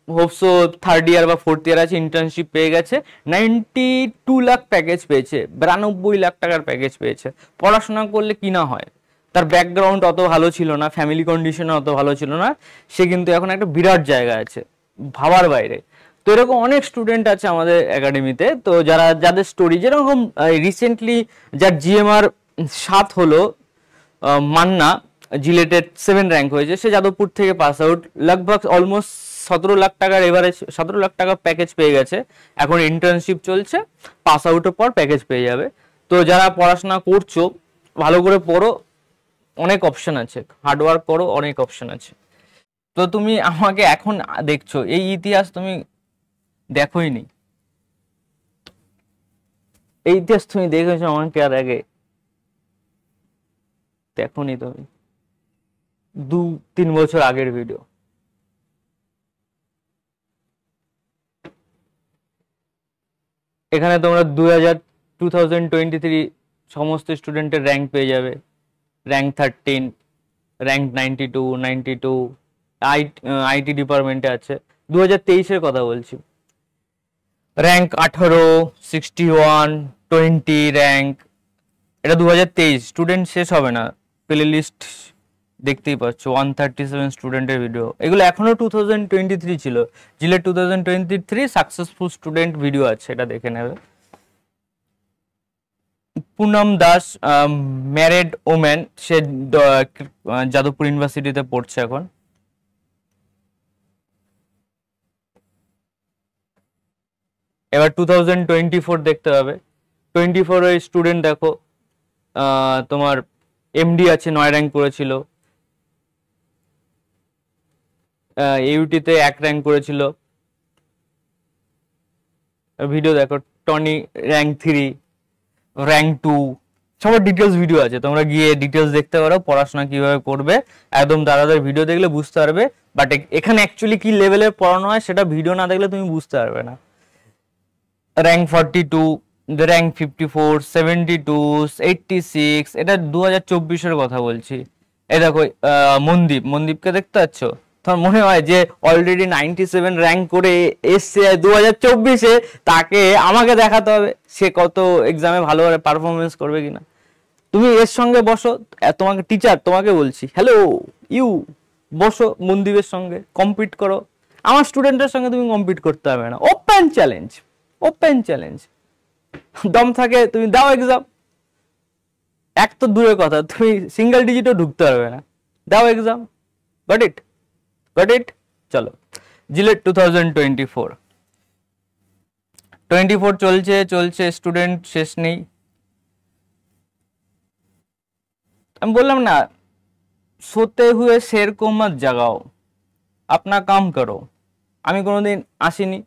S1: হোপসো থার্ড ইয়ার বা ফোর্থ ইয়ার আছে, ইন্টার্নশিপ পেয়ে গেছে, 92 লাখ প্যাকেজ পেয়েছে, 92 লাখ টাকার প্যাকেজ পেয়েছে। পড়াশোনা করলে কি না হয়, তার ব্যাকগ্রাউন্ড অত ভালো ছিল না, ফ্যামিলি কন্ডিশন অত ভালো ছিল না, সে কিন্তু এখন একটা বিরাট জায়গা আছে, ভাবার বাইরে। তো এরকম অনেক স্টুডেন্ট আছে আমাদের একাডেমিতে। তো যাদের স্টোরি যেরকম রিসেন্টলি যার জিএমআর 7 হলো, মান্না জিলেটেড 7 র্যাঙ্ক হয়েছে, সে যাদবপুর থেকে পাস আউট, লগভগ অলমোস্ট 17 লাখ টাকার এভারেজ, 17 লাখ টাকা প্যাকেজ পেয়ে গেছে, এখন ইন্টার্নশিপ চলছে, পাস আউটের পর প্যাকেজ পেয়ে যাবে। তো যারা পড়াশোনা করছো ভালো করে পড়ো, অনেক অপশন আছে, হার্ডওয়ার্ক করো, অনেক অপশন আছে। তো তুমি আমাকে এখন দেখছো, এই ইতিহাস তুমি দেখোই নি, এই ইতিহাস তুমি দেখেছো আমাকে আর আগে দেখোনি তুমি, 2-3 বছর আগের ভিডিও। এখানে তোমরা 2023 সমস্ত স্টুডেন্টের র্যাঙ্ক পেয়ে যাবে, র্যাঙ্ক 13, র্যাঙ্ক 92 আইটি ডিপার্টমেন্টে আছে। 2023-এর কথা বলছি, র্যাঙ্ক 18, 61, 20 র্যাঙ্ক, এটা 2023। স্টুডেন্ট শেষ হবে না, প্লে লিস্ট দেখতেই পাচ্ছ, 137 স্টুডেন্টের ভিডিও, এগুলো এখনো 2023 ছিল, জিলেট 2023 সাকসেসফুল স্টুডেন্ট ভিডিও আছে, এটা দেখে নেবে। পুনম দাস ম্যারিড ওম্যান, সে যাদবপুর ইউনিভার্সিটিতে পড়ছে এখন। এবার 2024 দেখতে হবে, 24 এর স্টুডেন্ট দেখো, তোমার এমডি আছে, 9 র্যাঙ্ক করেছিল, ইউটিতে 1 র্যাঙ্ক করেছিল, ভিডিও দেখো, টনি র্যাঙ্ক 3, র্যাঙ্ক 2, সবার ডিটেলস ভিডিও আছে, তোমরা গিয়ে ডিটেলস দেখতে পারো, পড়াশোনা কিভাবে করবে একদম দাদাদের ভিডিও দেখলে বুঝতে পারবে। বাট এখানে অ্যাকচুয়ালি কি লেভেলের পড়ানো হয় সেটা ভিডিও না দেখলে তুমি বুঝতে পারবে না। র্যাঙ্ক 42, র্যাঙ্ক 54, 72, 86, এটা 2024-এর কথা বলছি। এই দেখো মনদীপকে দেখতে পাচ্ছ, তোমার মনে হয় যে অলরেডি 97 র্যাঙ্ক করে এসছে 2024-এ, তাকে আমাকে দেখাতে হবে সে কত এক্সামে ভালোভাবে পারফরমেন্স করবে কিনা। তুমি এর সঙ্গে বসো, তোমাকে টিচার তোমাকে বলছি, হ্যালো ইউ, বসো মনদীপের সঙ্গে কম্পিট করো। আমার স্টুডেন্টের সঙ্গে তুমি কম্পিট করতে হবে না, ওপেন চ্যালেঞ্জ, ওপেন চ্যালেঞ্জ, দম থাকে তুমি দাও এক্সাম। এক তো দূরের কথা, তুমি সিঙ্গেল ডিজিটও ঢুকতে পারবে না, দাও exam. Got it, got it. চলো জিলেট 2024 চলছে, স্টুডেন্ট শেষ নেই। আমি বললাম না, সোতে হুয়ে শের কো মত জাগাও, আপনা কাম করো। আমি কোনোদিন আসিনি,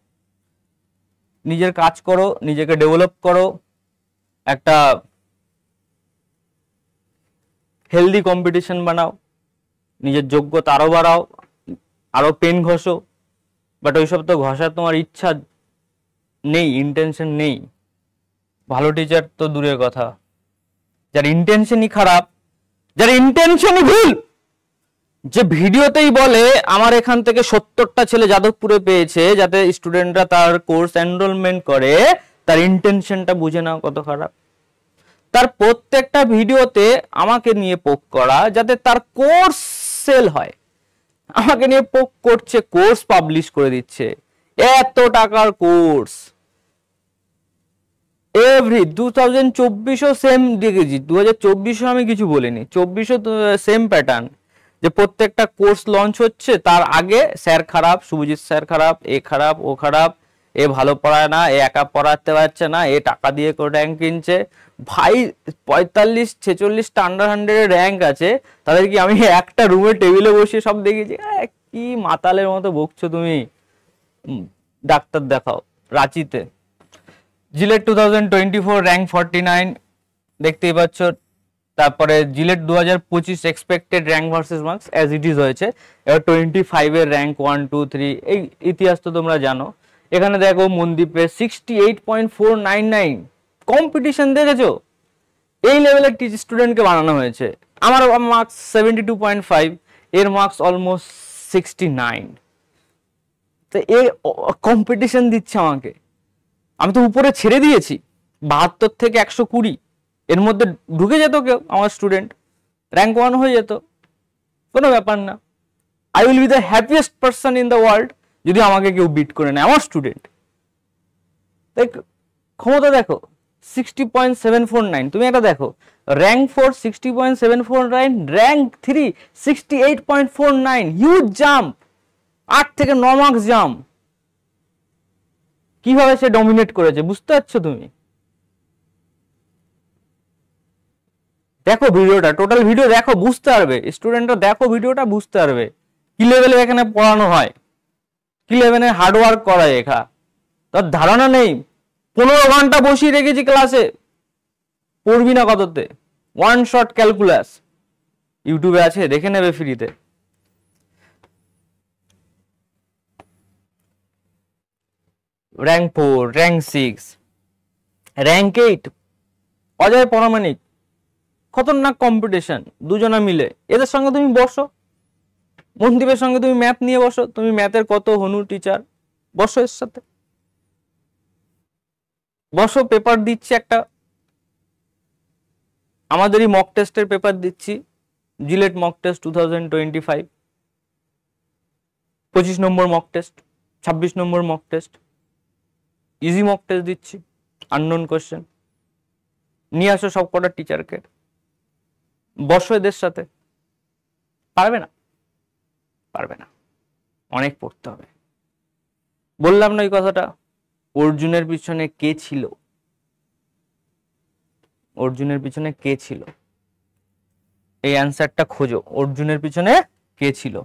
S1: নিজের কাজ করো, নিজেকে ডেভেলপ করো, একটা হেলদি কম্পিটিশন বানাও, নিজের যোগ্যতা আরো বাড়াও, আরো পেন ঘষো। বাট ওইসব তো ঘষার তোমার ইচ্ছা নেই, ইন্টেনশন নেই। ভালো টিচার তো দূরের কথা, যার ইন্টেনশনই খারাপ, যার ইন্টেনশনই ভুল, যে ভিডিওতেই বলে আমার এখান থেকে 70টা ছেলে যাদবপুরে পেয়েছে যাতে স্টুডেন্টরা তার কোর্স এনরোলমেন্ট করে, তার ইন্টেনশনটা বুঝে নাও কত খারাপ। তার প্রত্যেকটা ভিডিওতে আমাকে নিয়ে পোক করা যাতে তার কোর্স সেল হয়, আমাকে নিয়ে পোক করছে, কোর্স পাবলিশ করে দিচ্ছে, এত টাকার কোর্স, এভরি 2024ও সেম দেখেছি, 2024ও আমি কিছু বলিনি, 24ও সেম প্যাটার্ন, যে প্রত্যেকটা কোর্স লঞ্চ হচ্ছে তার আগে স্যার খারাপ, শুভজিৎ স্যার খারাপ, এ খারাপ, ও খারাপ, এ ভালো পড়ায় না, এ একা পড়াতে পারছে না, এ টাকা দিয়ে করে র্যাঙ্ক কিনছে। ভাই 45-46টা আন্ডার 100-এর র্যাঙ্ক আছে, তাদের কি আমি একটা রুমে টেবিলে বসে সব দেখেছি? কি মাতালের মতো বকছো তুমি, ডাক্তার দেখাও। রাঁচিতে জিলেট 2024 র্যাঙ্ক 49 দেখতেই পাচ্ছ। তারপরে JELET 2025 expected rank versus marks as it is হয়েছে, এবার 25 এর র্যাঙ্ক 1 2 3, এই ইতিহাস তো তোমরা জানো। এখানে দেখো মনদীপে 68.499, কম্পিটিশন দেখেছো? এই লেভেলের স্টুডেন্টকে বানানো হয়েছে। আমার মার্কস 72.5, এর মার্কস অলমোস্ট 69, তো এ কম্পিটিশন দিচ্ছে আমাকে। আমি তো উপরে ছেড়ে দিয়েছি 72 থেকে 120, এর মধ্যে ঢুকে যেত কেউ আমার স্টুডেন্ট, র্যাঙ্ক 1 হয়ে যেত, কোনো ব্যাপার না। I will be the happiest person in the world যদি আমাকে কেউ বিট করে নেয়, আমার স্টুডেন্ট। দেখ ক্ষমতা দেখো, 60.749। তুমি একটা দেখো, র্যাঙ্ক 4 60.749, র্যাঙ্ক 3 68.49, হিউজ জাম্প, 8 থেকে 9 মার্কস জাম্প। কিভাবে সে ডমিনেট করেছে বুঝতে পারছো তুমি? দেখো ভিডিওটা, টোটাল ভিডিও দেখো, বুঝতে পারবে। স্টুডেন্টরা দেখো ভিডিওটা, বুঝতে পারবে কি লেভেলে এখানে পড়ানো হয়, কি লেভেলে হার্ডওয়ার্ক করা এখা। তোর ধারণা নেই, 15 ঘন্টা বসিয়ে রেখেছি ক্লাসে, পড়বি না কততে? ওয়ান শট ক্যালকুলাস ইউটিউবে আছে, দেখে নেবে ফ্রিতে। Rank 4, rank 6, rank 8 Ajay Paramanik, খতরনাক কম্পিটিশন, দুজনা মিলে। এদের সঙ্গে তুমি বসো, মনদীপের সঙ্গে তুমি ম্যাথ নিয়ে বসো, তুমি ম্যাথের কত হনু টিচার, বসো এর সাথে, বসো। পেপার দিচ্ছি একটা, আমাদেরই মক টেস্টের পেপার দিচ্ছি, জিলেট মক টেস্ট 2025, 25 নম্বর মক টেস্ট, 26 নম্বর mock test, easy mock test দিচ্ছি, আননোন কোশ্চেন নিয়ে আসো সব কটা টিচারকে, বসো এদের সাথে। পারবে না, পারবে না, অনেক পড়তে হবে। বললাম না এই কথাটা, অর্জুনের পিছনে কে ছিল? অর্জুনের পিছনে কে ছিল? এই অ্যান্সারটা খোঁজো, অর্জুনের পিছনে কে ছিল?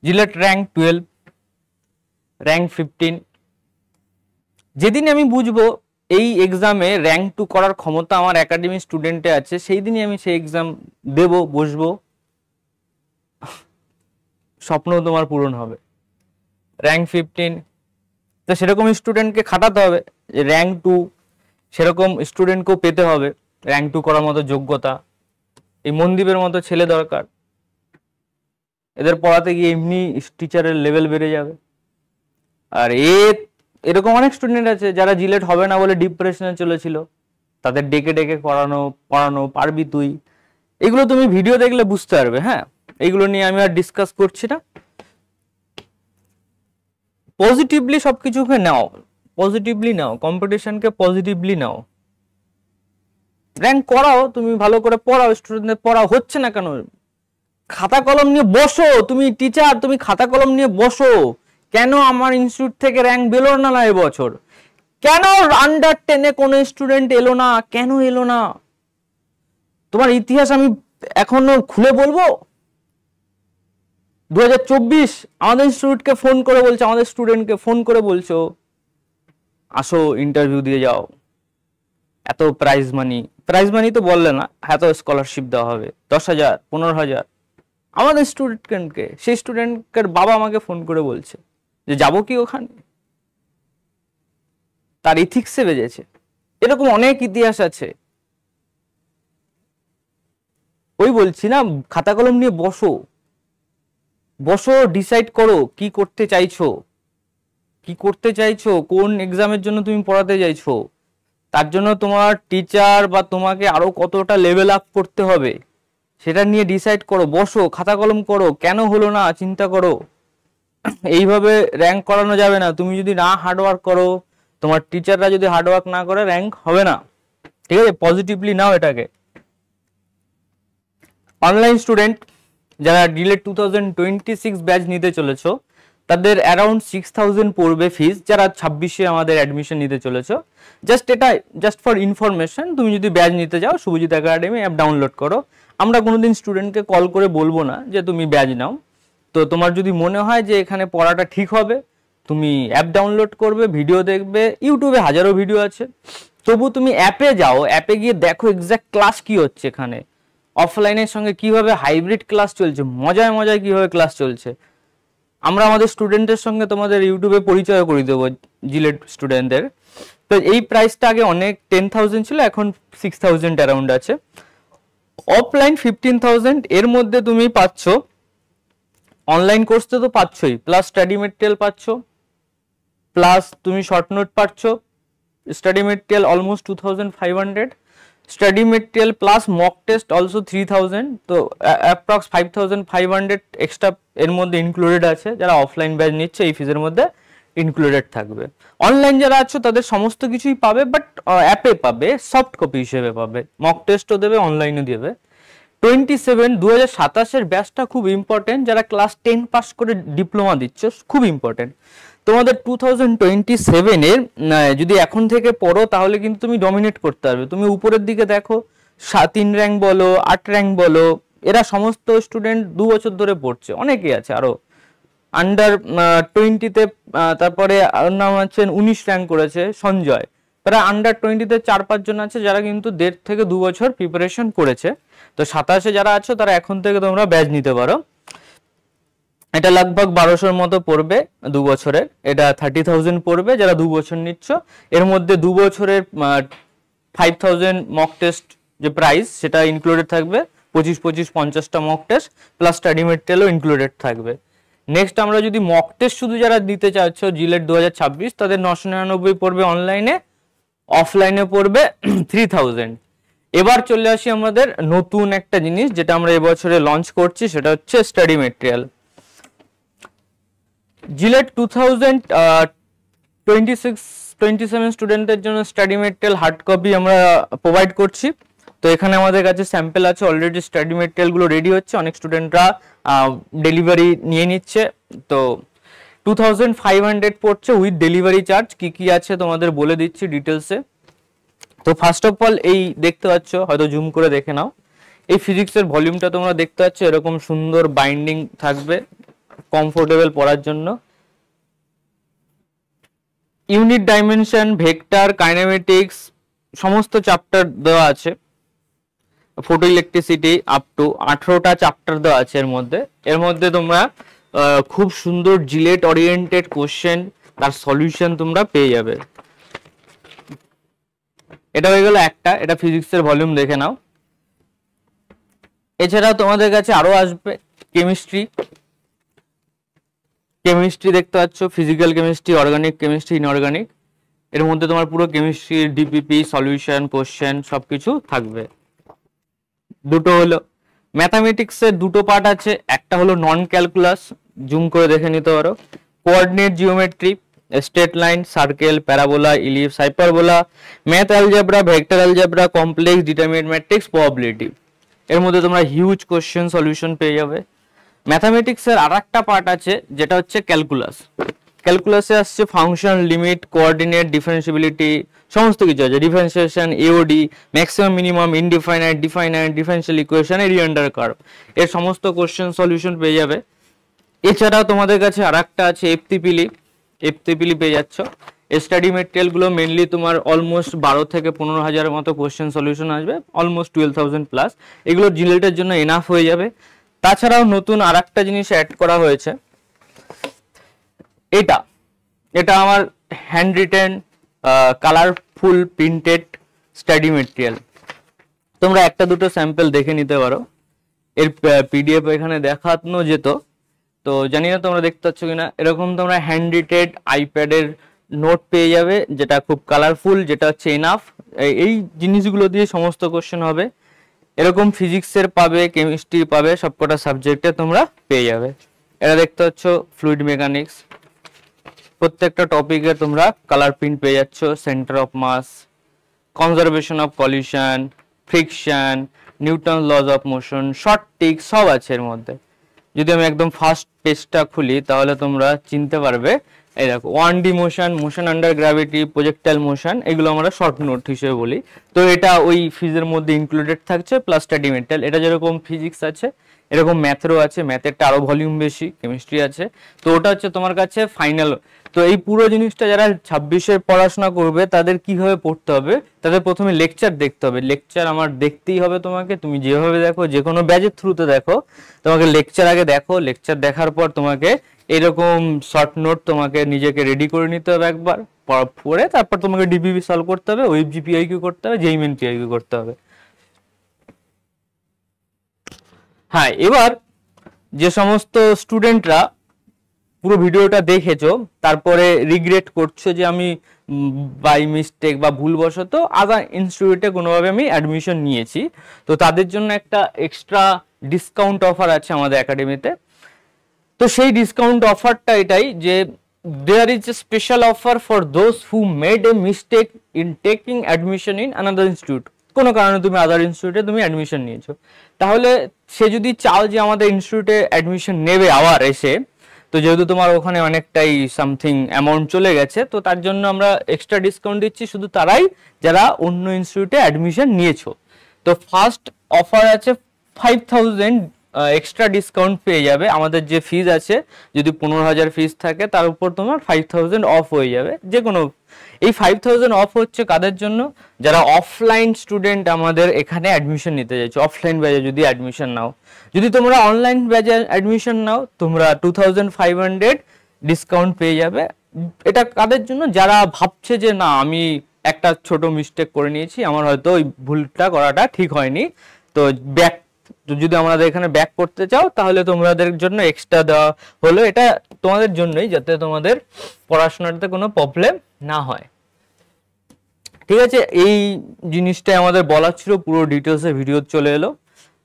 S1: JELET rank 12, rank 15। যেদিন আমি বুঝবো এই এক্সামে র্যাঙ্ক 2 করার ক্ষমতা আমার একাডেমি স্টুডেন্টে আছে, সেই দিনই আমি সেই এক্সাম দেব, বসবো, স্বপ্ন তোমার পূরণ হবে। র্যাঙ্ক 15, তো সেরকম স্টুডেন্টকে খাটাতে হবে, যে র্যাঙ্ক 2 সেরকম স্টুডেন্টকেও পেতে হবে, র্যাঙ্ক 2 করার মতো যোগ্যতা। এই মনদীপের মতো ছেলে দরকার, এদের পড়াতে গিয়ে এমনি টিচারের লেভেল বেড়ে যাবে। আর এরকম অনেক স্টুডেন্ট আছে যারা জিলেট হবে না বলে ডিপ্রেশনে চলেছিল, তাদের ডেকে ডেকে পড়ানো পারবি তুই। এগুলো তুমি ভিডিও দেখলে বুঝতে পারবে। হ্যাঁ, এগুলো নিয়ে আমি আর ডিসকাস করছি না। পজিটিভলি সবকিছুকে নাও, পজিটিভলি নাও, কম্পিটিশনকে পজিটিভলি নাও, র্যাঙ্ক করাও, তুমি ভালো করে পড়াও, স্টুডেন্টদের পড়াও। হচ্ছে না কেন? খাতা কলম নিয়ে বসো, তুমি টিচার, তুমি খাতা কলম নিয়ে বসো। কেন আমার ইনস্টিটিউট থেকে র্যাঙ্ক বেলো না এবছর? কেন আন্ডার 10-এ কোনো স্টুডেন্ট এলো না? কেন এলো না? তোমার ইতিহাস আমি এখনো খুলে বলবো। 2024 আমাদের ইনস্টিটিউটকে ফোন করে বলছে, আমাদের স্টুডেন্টকে ফোন করে বলছো আসো ইন্টারভিউ দিয়ে যাও, এত প্রাইজ মানি তো বললে না, এত স্কলারশিপ দেওয়া হবে, 10,000 15,000। আমাদের স্টুডেন্টকে, সেই স্টুডেন্টের বাবা আমাকে ফোন করে বলছে যে যাবো কি ওখানে? তার ইথিক্সে বেজেছে। এরকম অনেক ইতিহাস আছে। ওই বলছি না, খাতা কলম নিয়ে বসো, ডিসাইড করো কি করতে চাইছো, কোন এক্সামের জন্য তুমি পড়াতে চাইছো। তার জন্য তোমার টিচার বা তোমাকে আরো কতটা লেভেল আপ করতে হবে সেটা নিয়ে ডিসাইড করো, বসো, খাতা কলম করো, কেন হলো না চিন্তা করো। এইভাবে র্যাঙ্ক করানো যাবে না। তুমি যদি না হার্ডওয়ার্ক করো, তোমার টিচাররা যদি হার্ডওয়ার্ক না করে, র্যাঙ্ক হবে না। ঠিক আছে, পজিটিভলি নাও এটাকে। অনলাইন স্টুডেন্ট যারা ডিলেট 2026 ব্যাচ নিতে চলেছো তাদের অ্যারাউন্ড 6000 পড়বে ফিস, যারা 26-এ আমাদের অ্যাডমিশন নিতে চলেছো। জাস্ট ফর ইনফরমেশন, তুমি যদি ব্যাচ নিতে যাও শুভজিৎ একাডেমি অ্যাপ ডাউনলোড করো। আমরা কোনোদিন স্টুডেন্টকে কল করে বলবো না যে তুমি ব্যাচ নাও। তো তোমার যদি মনে হয় যে এখানে পড়াটা ঠিক হবে, তুমি অ্যাপ ডাউনলোড করবে, ভিডিও দেখবে, ইউটিউবে হাজারো ভিডিও আছে, তবু তুমি অ্যাপে যাও, অ্যাপে গিয়ে দেখো এক্সাক্ট ক্লাস কি হচ্ছে এখানে, অফলাইনের সঙ্গে কিভাবে হাইব্রিড ক্লাস চলছে, মজায় মজায় কিভাবে ক্লাস চলছে। আমরা আমাদের স্টুডেন্টের সঙ্গে তোমাদের ইউটিউবে পরিচয় করে দেবো, জিলেট স্টুডেন্টদের। তো এই প্রাইসটা আগে অনেক 10,000 ছিল, এখন 6,000 অ্যারাউন্ড আছে। অফলাইন 15,000, এর মধ্যে তুমি পাচ্ছ অনলাইন কোর্সতে তো পাচ্ছই, প্লাস স্টাডি মেটেরিয়াল পাচ্ছ, প্লাস তুমি শর্ট নোট পাচ্ছ। Study material almost 2,500, study material plus mock test also 3,000, তো অ্যাপ্রক্স 5,500 এক্সট্রা এর মধ্যে ইনক্লুডেড আছে। যারা অফলাইন ব্যাচ নিচ্ছে এই ফিজের মধ্যে ইনক্লুডেড থাকবে। অনলাইন যারা আছো তাদের সমস্ত কিছুই পাবে, বাট অ্যাপে পাবে, সফট কপি হিসেবে পাবে, মক টেস্টও দেবে, অনলাইনে দেবে। 2027 ব্যাচটা খুব ইম্পর্টেন্ট, যারা ক্লাস 10 পাস করে ডিপ্লোমা দিচ্ছ খুব ইম্পর্টেন্ট। তোমাদের 2027-এর যদি এখন থেকে পড়ো তাহলে কিন্তু তুমি ডমিনেট করতে পারবে। তুমি উপরের দিকে দেখো 3 র্যাঙ্ক বলো, 8 র্যাঙ্ক বলো, এরা সমস্ত স্টুডেন্ট 2 বছর ধরে পড়ছে, অনেকেই আছে আরো আন্ডার 20-তে। তারপরে নাম আছে 19 র্যাঙ্ক করেছে সঞ্জয়, প্রায় আন্ডার 20-তে 4-5 জন আছে যারা কিন্তু 1.5 থেকে 2 বছর প্রিপারেশন করেছে। তো 27-এ যারা আছো তারা এখন থেকে তোমরা ব্যাচ নিতে পারো। এটা লগভগ 1200-র মতো পড়বে 2 বছরের, এটা 30,000 পড়বে যারা 2 বছর নিচ্ছ। এর মধ্যে 2 বছরের 5,000 মক টেস্ট যে প্রাইস সেটা ইনক্লুডেড থাকবে, 25-50টা মক টেস্ট প্লাস স্টাডি মেটেরিয়ালও ইনক্লুডেড থাকবে। নেক্সট আমরা যদি মক টেস্ট শুধু যারা দিতে চাচ্ছ জিলেট 2026, তাদের 999 পড়বে অনলাইনে, অফলাইনে পড়বে 3,000। এবার চলে আসি আমাদের নতুন একটা জিনিস যেটা আমরা এবছরে লঞ্চ করছি, সেটা হচ্ছে স্টাডি মেটেরিয়াল। জিলেট 2026-27 স্টুডেন্টদের জন্য স্টাডি মেটেরিয়াল হার্ড কপি আমরা প্রোভাইড করছি। তো এখানে আমাদের কাছে স্যাম্পল আছে, অলরেডি স্টাডি মেটেরিয়াল গুলো রেডি হচ্ছে, অনেক স্টুডেন্টরা ডেলিভারি নিয়ে নিচ্ছে। তো 2,500 পড়ছে উইথ ডেলিভারি চার্জ। কি কি আছে তোমাদের বলে দিচ্ছি ডিটেলসে। তো ফার্স্ট অফ অল এই দেখতে পাচ্ছ, হয়তো জুম করে দেখে নাও, এই ফিজিক্সের ভলিউমটা তোমরা দেখতে পাচ্ছ, এরকম সুন্দর বাইন্ডিং থাকবে কমফোর্টেবল পড়ার জন্য। ইউনিট ডাইমেনশন, ভেক্টর, কাইনেমেটিক্স সমস্ত চ্যাপ্টার দেওয়া আছে। ফটো ইলেকট্রিসিটি আপ টু 18টা চ্যাপ্টার দেওয়া আছে এর মধ্যে তোমরা খুব সুন্দর জিলেট ওরিয়েন্টেড কোশ্চেন, তার সলিউশন তোমরা পেয়ে যাবে। এটা হয়ে গেল একটা, এটা ফিজিক্সের ভলিউম দেখে নাও। এছাড়াও তোমাদের কাছে আরো আসবে কেমিস্ট্রি দেখতে পাচ্ছ, physical chemistry, organic chemistry, inorganic. এর মধ্যে তোমার পুরো কেমিস্ট্রি, ডিপিপি, সলিউশন, কোশ্চেন সবকিছু থাকবে। দুটো হলো ম্যাথামেটিক্সের দুটো পার্ট আছে, একটা হলো নন ক্যালকুলাস, জুম করে দেখে নিতে পারো, coordinate geometry, straight line, circle, parabola, ellipse, hyperbola, math algebra, vector algebra, complex, determinant matrix, probability. এর মধ্যে তোমরা হিউজ কোশ্চেন সলিউশন পেয়ে যাবে। ম্যাথামেটিক্সের আরেকটা পার্ট আছে যেটা হচ্ছে ক্যালকুলাস। ক্যালকুলাসে আসছে ফাংশন, লিমিট, কোঅর্ডিনেট, ডিফারেন্সিবিলিটি, সমস্ত কিছু আছে, differentiation, AOD, maximum minimum, indefinite, definite, differential equation, area under curve, এর সমস্ত কোশ্চেন সলিউশন পেয়ে যাবে। এছাড়াও তোমাদের কাছে আরেকটা আছে এফটিপিলি পেয়ে যাচ্ছ। স্টাডি মেটেরিয়াল গুলো মেনলি তোমার অলমোস্ট 12 থেকে 15,000 মতো কোশ্চেন সলিউশন আসবে, অলমোস্ট 12,000 প্লাস। এগুলো জিলেটের জন্য এনাফ হয়ে যাবে। তাছাড়াও নতুন আরেকটা জিনিস অ্যাড করা হয়েছে, এটা আমার hand written colourful printed study material. তোমরা একটা দুটো স্যাম্পল দেখে নিতে পারো, এর পিডিএফ এখানে দেখানো যেত, তো জানি না তোমরা দেখতে পাচ্ছ কিনা। এরকম তোমরা হ্যান্ড রিটেড আইপ্যাডের নোট পেয়ে যাবে, যেটা খুব কালারফুল, যেটা হচ্ছে এনাফ। এই জিনিসগুলো দিয়ে সমস্ত কোশ্চেন হবে। এরকম ফিজিক্সের পাবে, কেমিস্ট্রি পাবে, সবকটা সাবজেক্টে তোমরা পেয়ে যাবে। এটা দেখতে পাচ্ছ ফ্লুইড মেকানিক্স, প্রত্যেকটা টপিকে তোমরা কালার প্রিন্ট পেয়ে যাচ্ছ, centre of mass, conservation of pollution, friction, Newton laws of motion, short tick সব আছে এর মধ্যে। যদি আমি একদম ফার্স্ট পেজটা খুলি তাহলে তোমরা চিনতে পারবে। এই দেখো 1D motion, motion under gravity, projectile motion, এগুলো আমরা শর্ট নোট হিসেবে বলি। তো এটা ওই ফিজের মধ্যে ইনক্লুডেড থাকছে, প্লাস স্টাডি মেটেরিয়াল। এটা যেরকম ফিজিক্স আছে এরকম ম্যাথেরও আছে, ম্যাথেরটা আরো ভলিউম বেশি, কেমিস্ট্রি আছে। তো ওটা হচ্ছে তোমার কাছে ফাইনাল। তো এই পুরো জিনিসটা যারা 26-এর পড়াশোনা করবে তাদের কিভাবে পড়তে হবে, তাদের প্রথমে লেকচার দেখতে হবে। লেকচার আমার দেখতেই হবে তোমাকে, তুমি যেভাবে দেখো, যে কোনো ব্যাচের থ্রুতে দেখো, তোমাকে লেকচার আগে দেখো। লেকচার দেখার পর তোমাকে এরকম শর্ট নোট তোমাকে নিজেকে রেডি করে নিতে হবে একবার, পরে তারপর তোমাকে ডিপিপি সলভ করতে হবে, ওএফজি পিআইকিউ করতে হবে, জেইই মেইন পিআইকিউ করতে হবে। হ্যাঁ, এবার যে সমস্ত স্টুডেন্টরা পুরো ভিডিওটা দেখেছো তারপরে রিগ্রেট করছো যে আমি বাই মিস্টেক বা ভুলবশত আদার ইনস্টিটিউটে কোনোভাবে আমি অ্যাডমিশন নিয়েছি, তো তাদের জন্য একটা এক্সট্রা ডিসকাউন্ট অফার আছে আমাদের একাডেমিতে। তো সেই ডিসকাউন্ট অফারটা এটাই যে there is a special offer for those who made a mistake in taking admission in another institute. কোনো কারণে তুমি আদার ইনস্টিটিউটে তুমি অ্যাডমিশন নিয়েছো, তাহলে সে যদি চাও যে আমাদের ইনস্টিটিউটে অ্যাডমিশন নেবে আবার এসে, তো যেহেতু তোমার ওখানে অনেকটাই সামথিং অ্যামাউন্ট চলে গেছে, তো তার জন্য আমরা এক্সট্রা ডিসকাউন্ট দিচ্ছি শুধু তারাই যারা অন্য ইনস্টিটিউটে অ্যাডমিশন নিয়েছো। তো ফার্স্ট অফার আছে 5000 এক্সট্রা ডিসকাউন্ট পেয়ে যাবে। আমাদের যে ফিজ আছে, যদি 15,000 ফিজ থাকে তার উপর তোমার 5000 অফ হয়ে যাবে যে কোনো। এই 5000 অফ হচ্ছে কাদের জন্য? যারা অফলাইন স্টুডেন্ট আমাদের এখানে অ্যাডমিশন নিতে চাইছো, অফলাইন ব্যাচে যদি অ্যাডমিশন নাও। যদি তোমরা অনলাইন ব্যাচে অ্যাডমিশন নাও তোমরা 2500 ডিসকাউন্ট পেয়ে যাবে। এটা কাদের জন্য? যারা ভাবছে যে না আমি একটা ছোট মিস্টেক করে নিয়েছি, আমার হয়তো ওই ভুলটা করাটা ঠিক হয়নি, তো ব্যাক যদি আমাদের এখানে ব্যাক করতে চাও তাহলে তোমাদের জন্য এক্সট্রা দেওয়া হলো। এটা তোমাদের জন্যই, যাতে তোমাদের পড়াশোনাতে কোনো প্রবলেম না হয়। ঠিক আছে, এই জিনিসটাই আমাদের বলার ছিল, পুরো ডিটেলসে ভিডিও চলে এলো।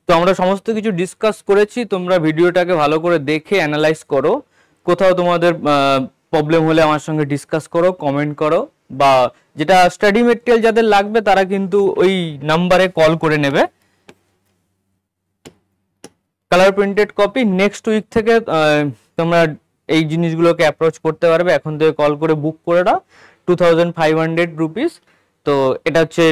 S1: তো আমরা সমস্ত কিছু ডিসকাস করেছি, তোমরা ভিডিওটাকে ভালো করে দেখে অ্যানালাইজ করো। কোথাও তোমাদের প্রবলেম হলে আমার সঙ্গে ডিসকাস করো, কমেন্ট করো, বা যেটা স্টাডি মেটেরিয়াল যাদের লাগবে তারা কিন্তু ওই নাম্বারে কল করে নেবে। Colour printed copy next week থেকে তোমরা এই জিনিসগুলোকে অ্যাপ্রোচ করতে পারবে। এখন থেকে কল করে বুক করে দাও, 2500 রুপিস। তো এটা হচ্ছে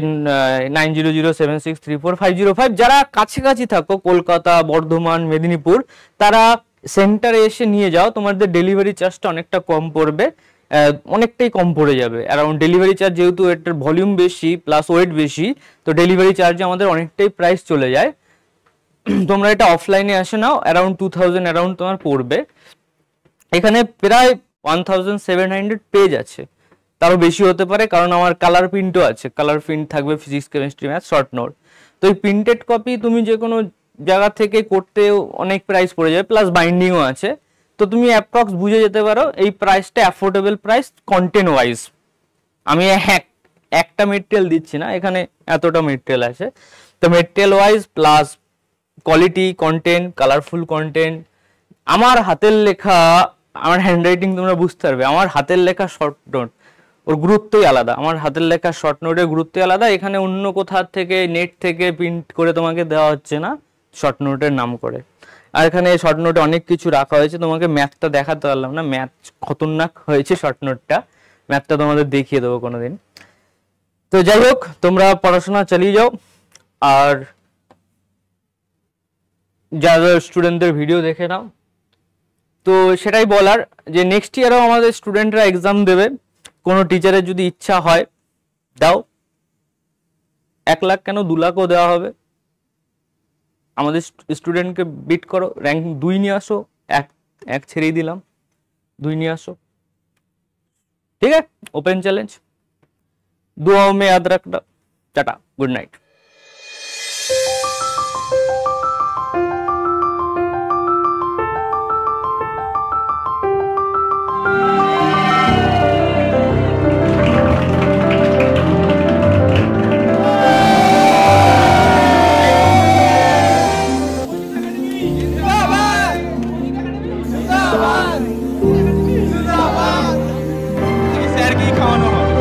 S1: 9007634505। যারা কাছাকাছি থাকো, কলকাতা, বর্ধমান, মেদিনীপুর, তারা সেন্টারে এসে নিয়ে যাও, তোমাদের ডেলিভারি চার্জটা অনেকটা কম পড়বে, অনেকটাই কম পড়ে যাবে। অ্যারাউন্ড ডেলিভারি চার্জ, যেহেতু এটার ভলিউম বেশি প্লাস ওয়েট বেশি, তো ডেলিভারি চার্জে আমাদের অনেকটাই প্রাইস চলে যায়। তোমরা এটা অফলাইনে আসে নাও, অ্যারাউন্ড 2000 অ্যারাউন্ড তোমার পড়বে। এখানে প্রায় 1700 পেজ আছে, তারও বেশি হতে পারে, কারণ আমার কালার প্রিন্টও আছে। কালার প্রিন্ট থাকবে physics, chemistry, math, short note. তো এই প্রিন্টেড কপি তুমি যে কোনো জায়গা থেকে করতেও অনেক প্রাইস পড়ে যাবে, প্লাস বাইন্ডিংও আছে। তো তুমি অ্যাপ্রক্স বুঝে যেতে পারো এই প্রাইসটা অ্যাফোর্ডেবল প্রাইস কন্টেন্ট ওয়াইজ। আমি একটা মেটেরিয়াল দিচ্ছি না, এখানে এতটা মেটেরিয়াল আছে। তো material wise plus quality, content, colourful content, আমার হাতের লেখা, আমার হ্যান্ডরাইটিং তোমরা বুঝতে পারবে। আমার হাতের লেখা শর্ট নোট, ওর গুরুত্বই আলাদা। আমার হাতের লেখা শর্ট নোটের গুরুত্বই আলাদা। এখানে অন্য কোথা থেকে নেট থেকে প্রিন্ট করে তোমাকে দেওয়া হচ্ছে না শর্ট নোটের নাম করে। আর এখানে শর্ট নোটে অনেক কিছু রাখা হয়েছে, তোমাকে ম্যাথটা দেখাতে পারলাম না, ম্যাথ খতরনাক হয়েছে শর্ট নোটটা, ম্যাথটা তোমাদের দেখিয়ে দেবো কোনোদিন। তো যাই হোক, তোমরা পড়াশোনা চালিয়ে যাও। আর যারা স্টুডেন্টদের ভিডিও দেখে নাও। তো সেটাই বলার যে নেক্সট ইয়ারও আমাদের স্টুডেন্টরা এক্সাম দেবে। কোনো টিচারের যদি ইচ্ছা হয় দাও, 1 লাখ কেন 2 লাখও দেওয়া হবে। আমাদের স্টুডেন্টকে বিট করো, র্যাঙ্ক 2 নিয়ে আসো, এক ছেড়েই দিলাম, 2 নিয়ে আসো। ठीक है, ओपन चैलेंज। दुआओं में याद रखना। Tata, good night.
S2: স্যার কি খাওয়ানো হবে?